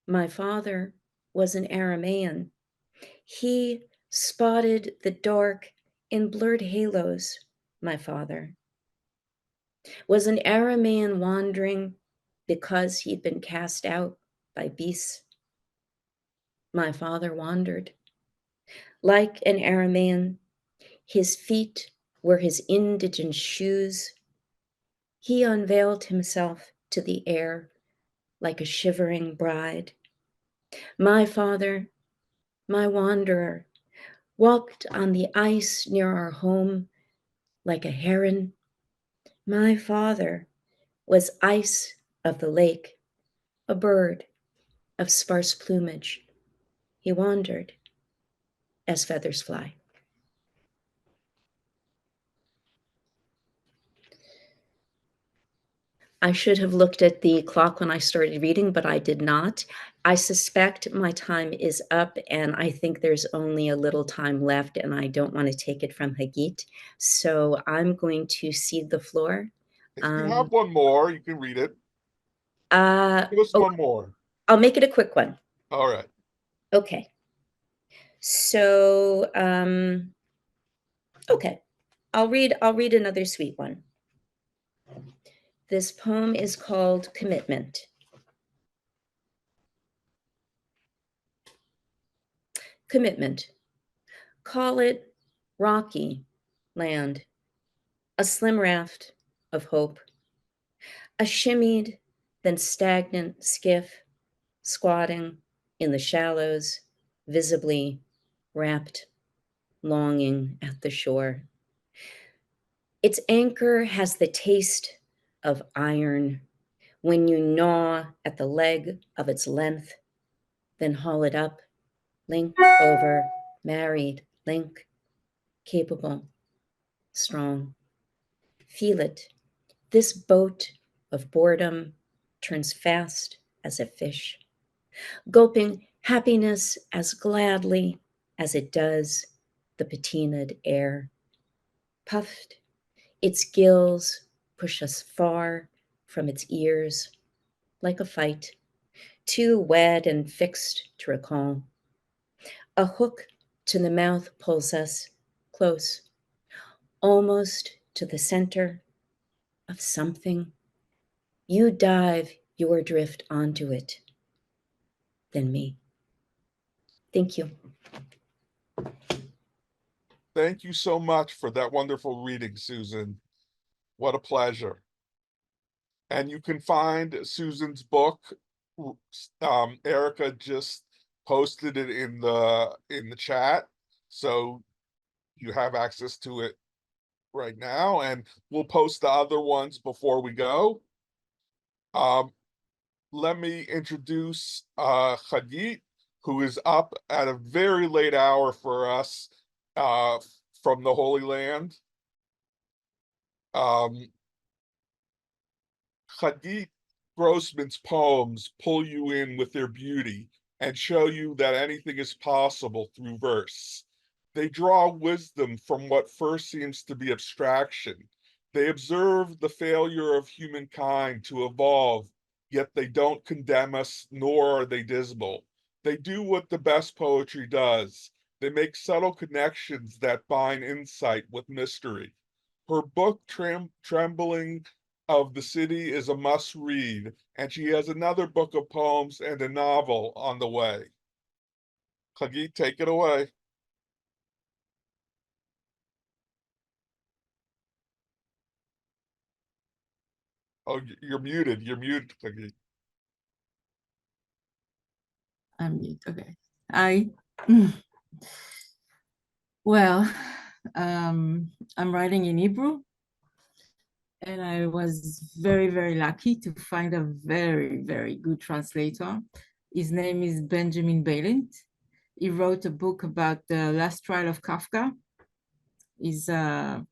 My father was an Aramaean. He spotted the dark in blurred halos, my father. Was an Aramaean wandering because he'd been cast out by beasts? My father wandered. Like an Aramaean, his feet were his indigent shoes. He unveiled himself to the air like a shivering bride. My father, my wanderer, walked on the ice near our home like a heron. My father was ice of the lake, a bird of sparse plumage. He wandered as feathers fly. I should have looked at the clock when I started reading, but I did not. I suspect my time is up, and I think there's only a little time left, and I don't want to take it from Hagit. So I'm going to cede the floor. If you have one more, you can read it. Give us one more. I'll make it a quick one. All right. Okay. So, okay, I'll read another sweet one. This poem is called Commitment. Commitment. Call it rocky land, a slim raft of hope, a shimmied, then stagnant skiff, squatting in the shallows, visibly wrapped, longing at the shore. Its anchor has the taste of iron when you gnaw at the leg of its length, then haul it up, link over, married, link, capable, strong. Feel it. This boat of boredom turns fast as a fish, gulping happiness as gladly as it does the patinaed air. Puffed, its gills push us far from its ears, like a fight, too wed and fixed to recall. A hook to the mouth pulls us close, almost to the center of something. You dive your drift onto it, then me. Thank you. Thank you so much for that wonderful reading, Susan. What a pleasure. And you can find Susan's book. Erica just posted it in the chat, so you have access to it right now, and we'll post the other ones before we go. Let me introduce Hagit, who is up at a very late hour for us from the Holy Land. Hagit Grossman's poems pull you in with their beauty and show you that anything is possible through verse. They draw wisdom from what first seems to be abstraction. They observe the failure of humankind to evolve, yet they don't condemn us, nor are they dismal. They do what the best poetry does. They make subtle connections that bind insight with mystery. Her book, Trembling of the City, is a must read, and she has another book of poems and a novel on the way. Hagit, take it away. Oh, you're muted. You're muted, Hagit. I'm mute. Okay. Well, I'm writing in Hebrew, and I was very, very lucky to find a very, very good translator. His name is Benjamin Balint. He wrote a book about the last trial of Kafka. It's a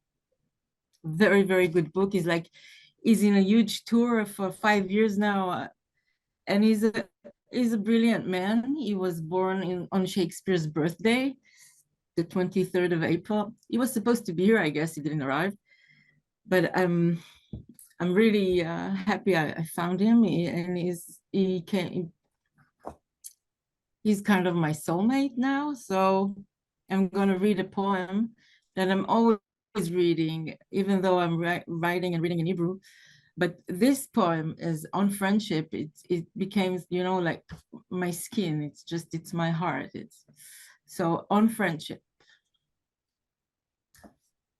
very, very good book. He's in a huge tour for 5 years now, and he's a brilliant man. He was born on Shakespeare's birthday, the 23rd of April. He was supposed to be here, I guess he didn't arrive. But I'm really happy I found him, and he's kind of my soulmate now. So I'm gonna read a poem that I'm always reading, even though I'm writing and reading in Hebrew. But this poem is on friendship. It became, like my skin. It's my heart. So on friendship.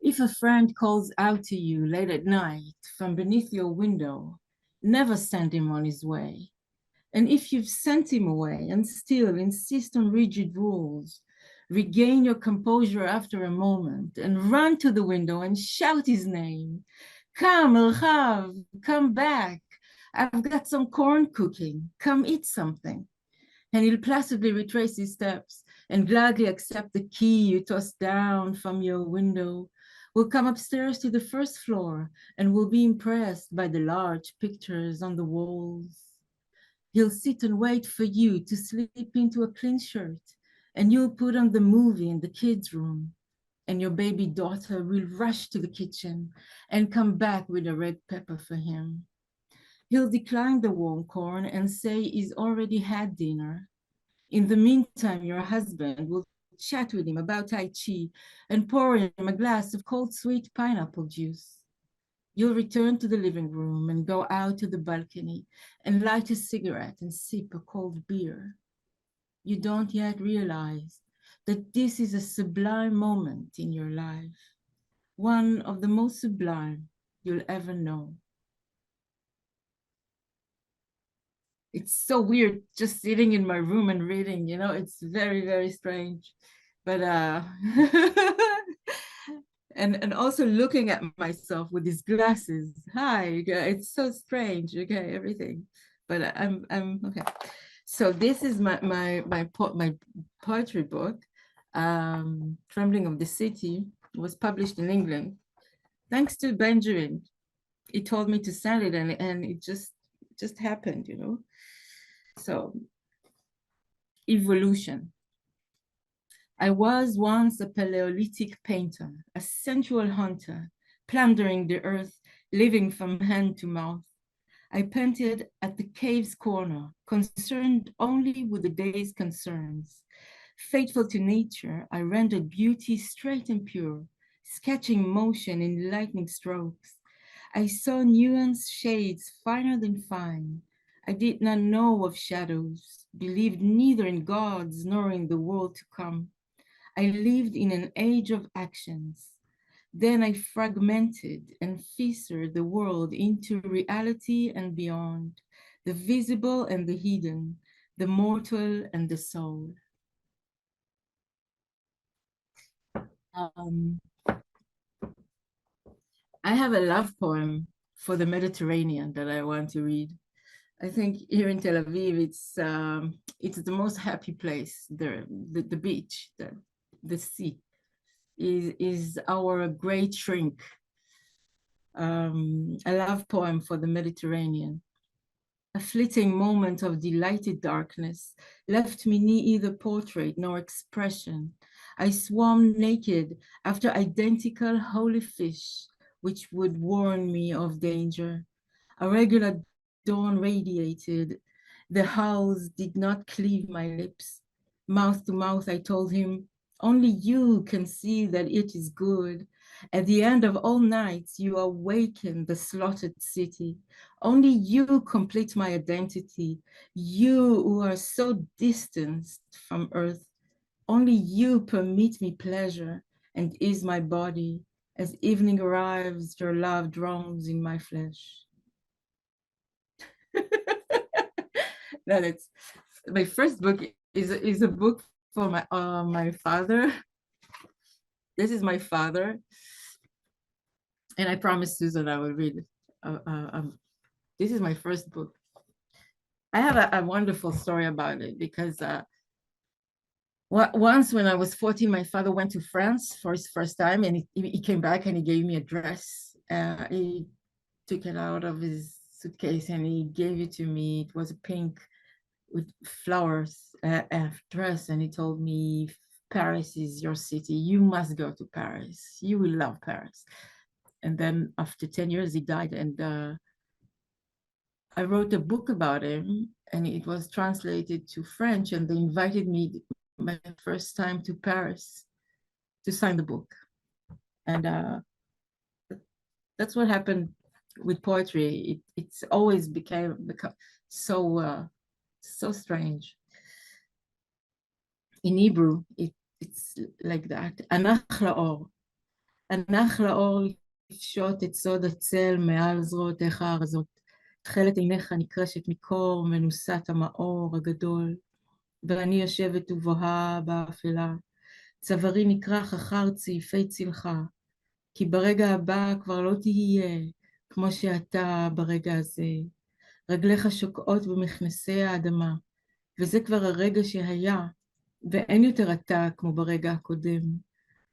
If a friend calls out to you late at night from beneath your window, never send him on his way. And if you've sent him away and still insist on rigid rules, regain your composure after a moment and run to the window and shout his name. Come, Elchav, come back. I've got some corn cooking. Come eat something. And he'll placidly retrace his steps and gladly accept the key you toss down from your window. We'll come upstairs to the first floor and we'll be impressed by the large pictures on the walls. He'll sit and wait for you to slip into a clean shirt, and you'll put on the movie in the kids' room. And your baby daughter will rush to the kitchen and come back with a red pepper for him. He'll decline the warm corn and say he's already had dinner. In the meantime, your husband will chat with him about Tai Chi and pour him a glass of cold sweet pineapple juice. You'll return to the living room and go out to the balcony and light a cigarette and sip a cold beer. You don't yet realize that this is a sublime moment in your life, one of the most sublime you'll ever know. It's so weird just sitting in my room and reading, you know, it's very, very strange. But and also looking at myself with these glasses. Hi, it's so strange. Okay, everything. But I'm okay. So this is my poetry book, Trembling of the City. It was published in England. Thanks to Benjamin. He told me to send it and it just happened, you know. So, evolution. I was once a Paleolithic painter, a sensual hunter, plundering the earth, living from hand to mouth. I painted at the cave's corner, concerned only with the day's concerns. Faithful to nature, I rendered beauty straight and pure, sketching motion in lightning strokes. I saw nuanced shades finer than fine. I did not know of shadows, believed neither in gods nor in the world to come. I lived in an age of actions. Then I fragmented and fissured the world into reality and beyond, the visible and the hidden, the mortal and the soul. I have a love poem for the Mediterranean that I want to read. I think here in Tel Aviv, it's the most happy place. The beach, the sea, is our great shrink. A love poem for the Mediterranean. A fleeting moment of delighted darkness left me neither portrait nor expression. I swam naked after identical holy fish, which would warn me of danger. A regular dawn radiated. The howls did not cleave my lips. Mouth to mouth, I told him, only you can see that it is good. At the end of all nights, you awaken the slaughtered city. Only you complete my identity. You who are so distanced from earth. Only you permit me pleasure and ease my body. As evening arrives, your love drowns in my flesh. That it's my first book is a book for my father. This is my father, and I promised Susan I will read it. This is my first book. I have a wonderful story about it because once when I was 14, my father went to France for his first time, and he came back and he gave me a dress. He took it out of his suitcase and he gave it to me. It was a pink with flowers dress, and he told me, Paris is your city. You must go to Paris. You will love Paris. And then after 10 years, he died. And I wrote a book about him, and it was translated to French. And they invited me my first time to Paris to sign the book. And that's what happened with poetry. It's always become so strange. In Hebrew, it's like that. Anach לאור. הנח לאור לפשוט את סוד הצל מעל זרועותיך הרזות. תכלת עיניך נקרשת מקור מנוסת המאור הגדול, ואני יושבת ובוהה באפלה. צווארי נקרח אחר צעיפי צלך, כי ברגע הבא כבר לא תהיה כמו שאתה ברגע הזה. רגליך שוקעות במכנסי האדמה, וזה כבר הרגע שהיה, ואין יותר אתה כמו ברגע הקודם,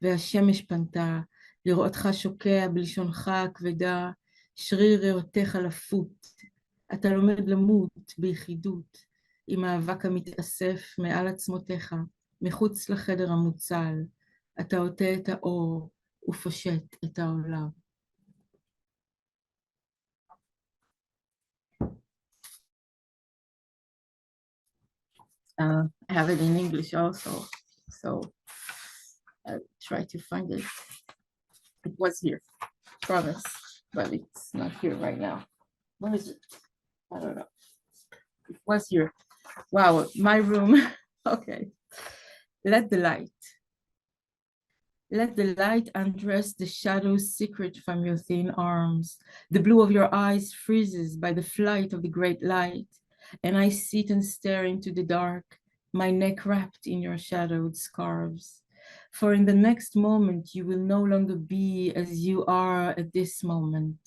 והשמש פנתה, לראותך שוקע בלשונך הכבדה, שריר ריאותיך לפות. אתה לומד למות ביחידות, עם האבק המתאסף מעל עצמותיך, מחוץ לחדר המוצל. אתה עוטה את האור ופושט את העולם. I have it in English also, so I'll try to find it. It was here, promise, but it's not here right now. Where is it? I don't know. It was here. Wow, my room. Okay. Let the light. Let the light undress the shadows secret from your thin arms. The blue of your eyes freezes by the flight of the great light, and I sit and stare into the dark, my neck wrapped in your shadowed scarves. For in the next moment, you will no longer be as you are at this moment.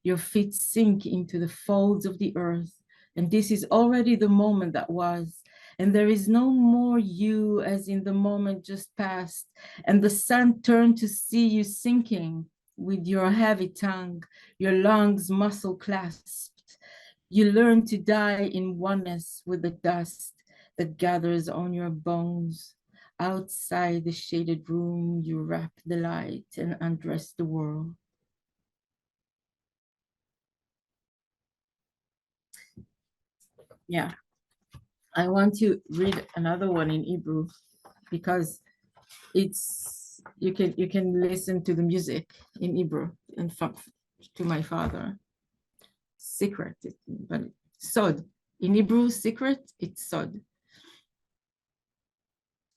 Your feet sink into the folds of the earth, and this is already the moment that was, and there is no more you as in the moment just past, and the sun turned to see you sinking with your heavy tongue, your lungs muscle clasped. You learn to die in oneness with the dust that gathers on your bones. Outside the shaded room, you wrap the light and undress the world. Yeah, I want to read another one in Hebrew because it's you can listen to the music in Hebrew and to my father. Secret, but sod. In Hebrew, secret, it's sod.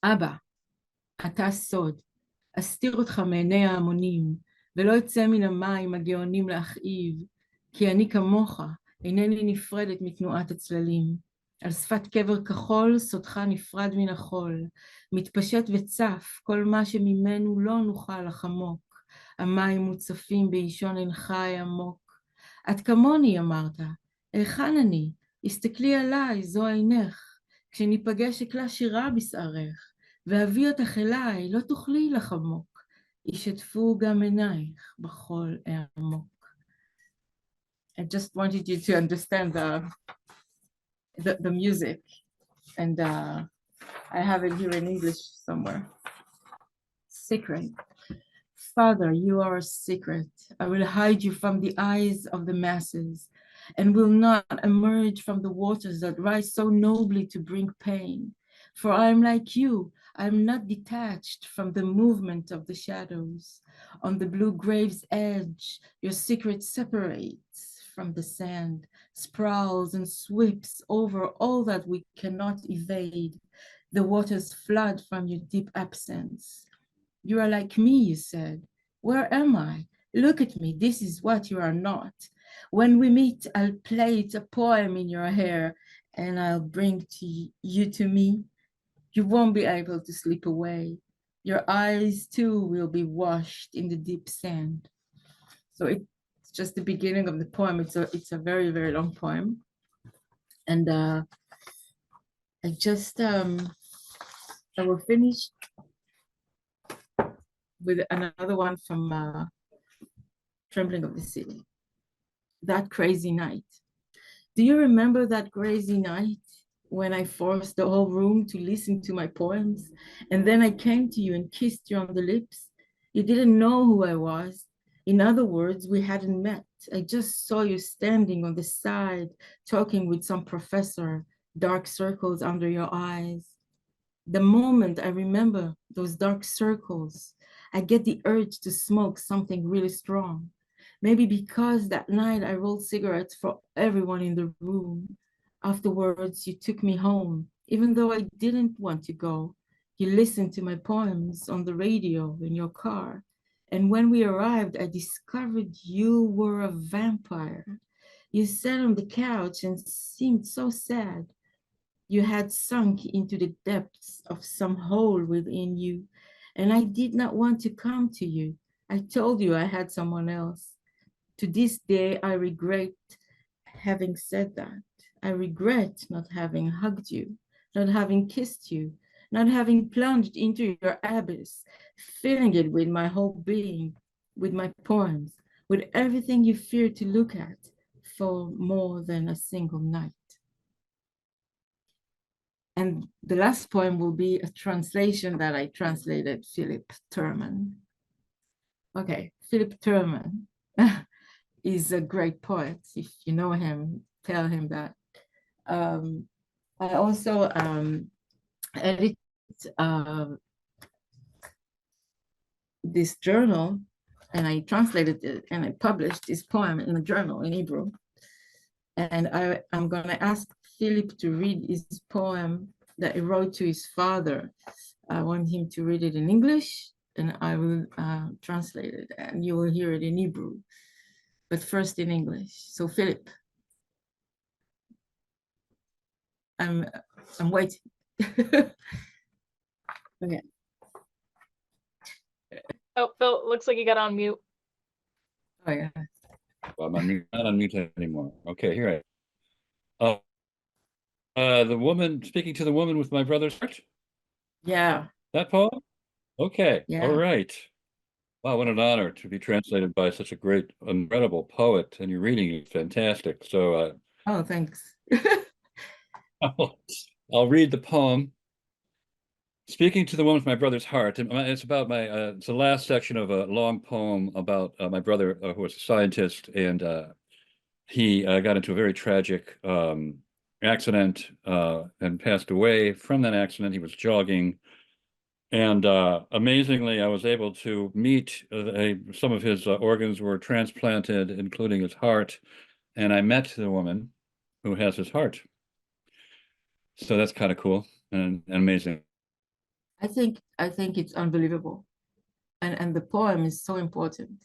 אבא, אתה סוד, אסתיר אותך מעיני ההמונים, ולא אצא מן המים הגאונים להכאיב, כי אני כמוך, אינני נפרדת מתנועת הצללים. על שפת קבר כחול, סודך נפרד מן החול, מתפשט וצף, כל מה שממנו לא נוכל לחמוק, המים מוצפים באישון עינך עמוק. את כמוני, אמרת, היכן אני? הסתכלי עליי, זו עינך, כשניפגש אקלה שירה בשערך, ואביא אותך אליי, לא תוכלי לחמוק, ישתפו גם עינייך בחול העמוק. I just wanted you to understand the music, and I have it here in English somewhere. Secret. Father, you are a secret. I will hide you from the eyes of the masses, and will not emerge from the waters that rise so nobly to bring pain. For I am like you, I am not detached from the movement of the shadows. On the blue grave's edge, your secret separates from the sand, sprawls and sweeps over all that we cannot evade. The waters flood from your deep absence. You are like me, you said. Where am I? Look at me, this is what you are not. When we meet, I'll plait a poem in your hair, and I'll bring you to me. You won't be able to slip away. Your eyes too will be washed in the deep sand. So it's just the beginning of the poem. It's a very, very long poem. And I will finish with another one from Trembling of the City. That crazy night. Do you remember that crazy night when I forced the whole room to listen to my poems, and then I came to you and kissed you on the lips? You didn't know who I was. In other words, we hadn't met. I just saw you standing on the side, talking with some professor, dark circles under your eyes. The moment I remember those dark circles, I get the urge to smoke something really strong. Maybe because that night I rolled cigarettes for everyone in the room. Afterwards, you took me home, even though I didn't want to go. You listened to my poems on the radio in your car. And when we arrived, I discovered you were a vampire. You sat on the couch and seemed so sad. You had sunk into the depths of some hole within you, and I did not want to come to you. I told you I had someone else. To this day, I regret having said that, I regret not having hugged you, not having kissed you, not having plunged into your abyss, filling it with my whole being, with my poems, with everything you fear to look at for more than a single night. And the last poem will be a translation that I translated Philip Thurman. Okay, Philip Thurman is a great poet. If you know him, tell him that. I also edit this journal, and I translated it and I published this poem in a journal in Hebrew. And I'm gonna ask Philip to read his poem that he wrote to his father. I want him to read it in English, and I will translate it, and you will hear it in Hebrew, but first in English. So Philip, I'm waiting. Okay. Oh, Phil, looks like you got on mute. Oh yeah. Well, I'm not on mute anymore. Okay, here I the woman, speaking to the woman with my brother's heart. Yeah. That poem? Okay, Yeah. all right. Wow, what an honor to be translated by such a great, incredible poet, and your reading is fantastic. So Oh, thanks. I'll read the poem. Speaking to the woman with my brother's heart, and it's about my, it's the last section of a long poem about my brother who was a scientist, and he got into a very tragic accident and passed away from that accident. He was jogging, and amazingly, I was able to meet some of his organs were transplanted, including his heart, and I met the woman who has his heart. So that's kind of cool and amazing. I think it's unbelievable. And the poem is so important.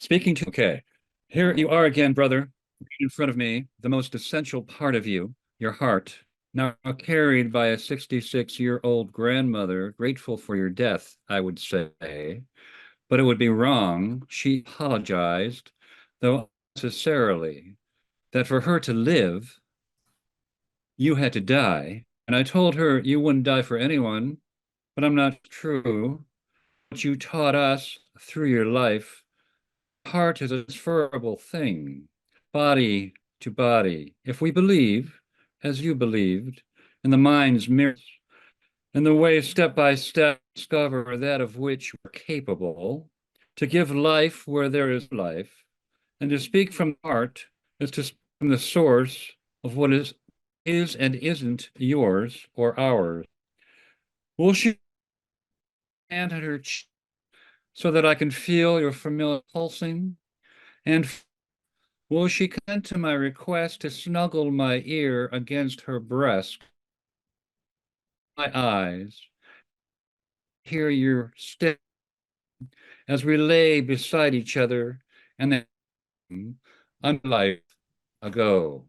Speaking to, okay, here you are again, brother, in front of me, the most essential part of you, your heart, now carried by a 66-year-old grandmother, grateful for your death, I would say, but it would be wrong. She apologized, though necessarily, that for her to live, you had to die. And I told her you wouldn't die for anyone, but I'm not true. What you taught us through your life, heart is a transferable thing, body to body. If we believe, as you believed, in the mind's mirrors, in the way step by step discover that of which we're capable, to give life where there is life, and to speak from the heart is to speak from the source of what is and isn't yours or ours. Will she hand at her cheek so that I can feel your familiar pulsing? And will she consent to my request to snuggle my ear against her breast? My eyes hear your step as we lay beside each other, and then unlife ago.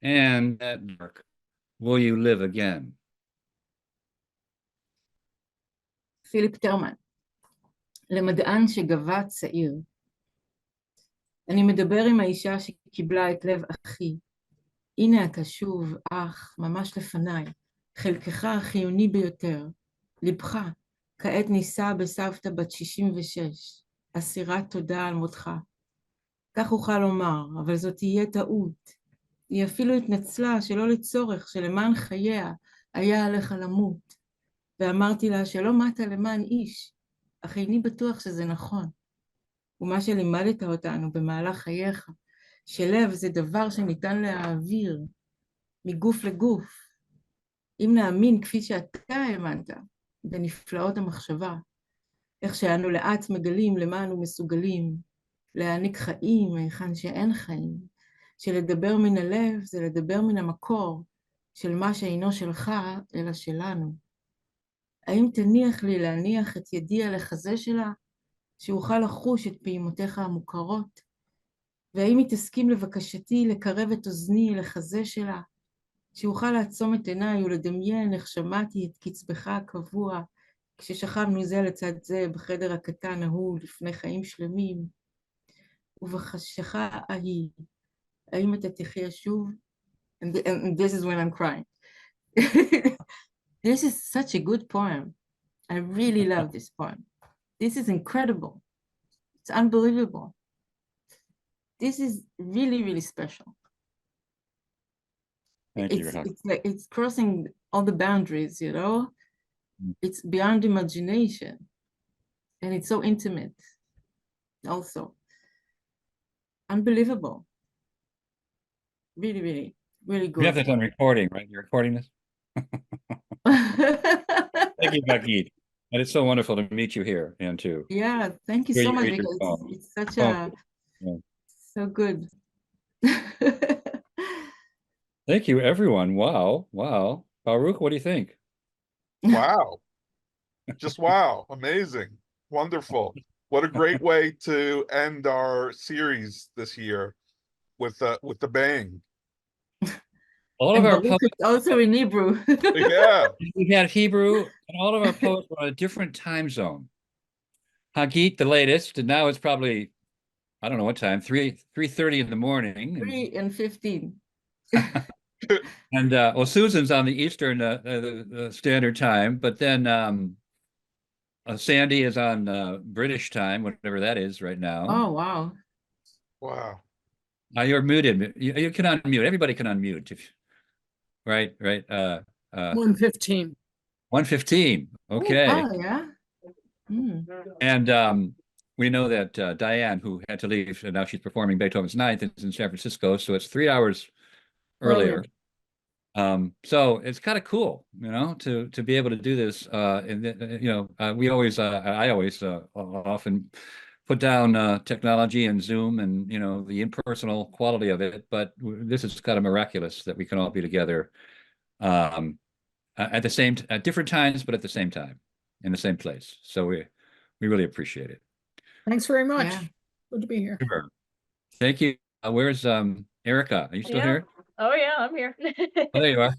And that dark, will you live again? פיליפ טרמן, למדען שגבה צעיר. אני מדבר עם האישה שקיבלה את לב אחי. הנה אתה שוב, אח, ממש לפניי, חלקך החיוני ביותר. לבך, כעת נישא בסבתא בת 66, אסירת תודה על מותך. כך אוכל לומר, אבל זאת תהיה טעות. היא אפילו התנצלה שלא לצורך, שלמען חייה היה עליך למות. ואמרתי לה שלא מתה למען איש, אך איני בטוח שזה נכון. ומה שלימדת אותנו במהלך חייך, שלב זה דבר שניתן להעביר מגוף לגוף. אם נאמין כפי שאתה האמנת, בנפלאות המחשבה, איך שאנו לאט מגלים למה אנו מסוגלים, להעניק חיים היכן שאין חיים, שלדבר מן הלב זה לדבר מן המקור של מה שאינו שלך, אלא שלנו. האם תניח לי להניח את ידי על החזה שלה, שאוכל לחוש את פעימותיך המוכרות? והאם היא תסכים לבקשתי לקרב את אוזני לחזה שלה, שאוכל לעצום את עיניי ולדמיין איך שמעתי את קצבך הקבוע, כששכבנו זה לצד זה בחדר הקטן ההוא לפני חיים שלמים? ובחשיכה ההיא, האם אתה תחיה שוב? And this is when I'm crying. This is such a good poem. I really love this poem. This is incredible. It's unbelievable. This is really, really special. Thank you. It's like it's crossing all the boundaries, you know? It's beyond imagination. And it's so intimate also. Unbelievable. Really, really, really We have good. this on recording, right? You're recording this? Thank you, Hagit. And it's so wonderful to meet you here and to Yeah, thank you hear so you much read your because poem. it's such Oh, a yeah. so good. Thank you, everyone. Wow. Wow. Baruch, what do you think? Wow. Just wow. Amazing. Wonderful. What a great way to end our series this year with the bang. All of And our Baruch poets, is also in Hebrew. Yeah. we had Hebrew, and all of our poets were on a different time zone. Hagit, the latest, and now it's probably, I don't know what time, 3:30 in the morning. 3 and 15. And well, Susan's on the Eastern Standard Time, but then Sandy is on British time, whatever that is right now. Oh, wow. Wow. You're muted. You can unmute. Everybody can unmute. Right. 1:15. 1:15. Okay. Oh, yeah. Mm. And we know that Diane, who had to leave, and now she's performing Beethoven's Ninth, is in San Francisco, so it's 3 hours earlier. So it's kind of cool, to be able to do this. And we always, I always often put down technology and Zoom and the impersonal quality of it, but this is kind of miraculous that we can all be together at different times, but at the same time, in the same place. So we really appreciate it. Thanks very much. Yeah. Good to be here. Sure. Thank you. Where's Erica? Are you still Yeah. here? Oh yeah, I'm here. Oh, there you are.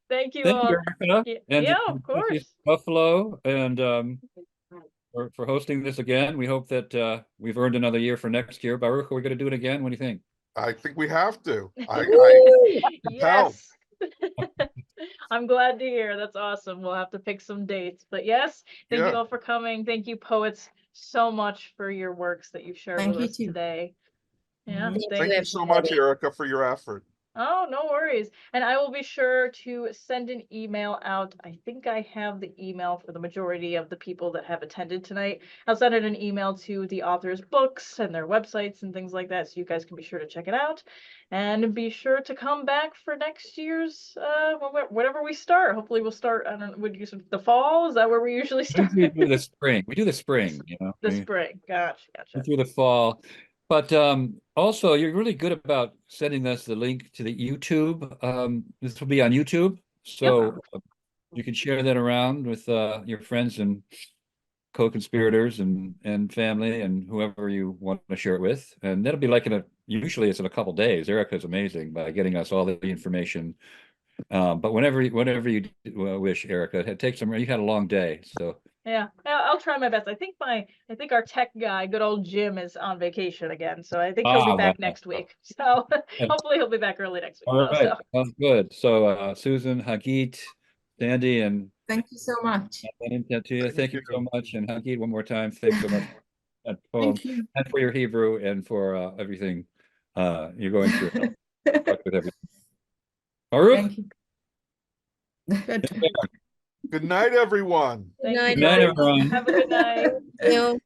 Thank you Thank all. you, Erica. And Yeah, thank of you, course. Buffalo, and for hosting this again. We hope that we've earned another year for next year. Baruch, are we going to do it again? What do you think? I think we have to. I Yes. I'm glad to hear. That's awesome. We'll have to pick some dates. But yes, thank you Yeah. all for coming. Thank you, poets, so much for your works that you shared Thank with you us too. today. Yeah, Mhm. Thank you so much, everybody. Erica, for your effort. Oh, no worries. And I will be sure to send an email out. I think I have the email for the majority of the people that have attended tonight. I'll send it an email to the authors' books and their websites and things like that, so you guys can be sure to check it out. And be sure to come back for next year's, whatever we start. Hopefully we'll start, I don't know, would you say the fall? Is that where we usually start? We do the spring. We do the spring, The We spring. Gotcha. through the fall. But also, you're really good about sending us the link to the YouTube. This will be on YouTube, so you can share that around with your friends and co-conspirators and family and whoever you want to share it with. And that'll be like usually it's in a couple days. Erica's amazing by getting us all the information. But whenever you wish, Erica, it takes you had a long day, so. Yeah, I'll try my best. I think our tech guy, good old Jim, is on vacation again, so I think he'll be back next week. So hopefully he'll be back early next week. All right, sounds good. So Susan, Hagit, Sandy, and Thank you so much. thank you so much. And Hagit, one more time, thanks so much for that poem Thank you. and for your Hebrew and for everything you're going through. Good luck with everything. Baruch? Thank you. Bedtime. Good night, everyone. Thank Good you night, Good night, guys. everyone. Have a good night. You.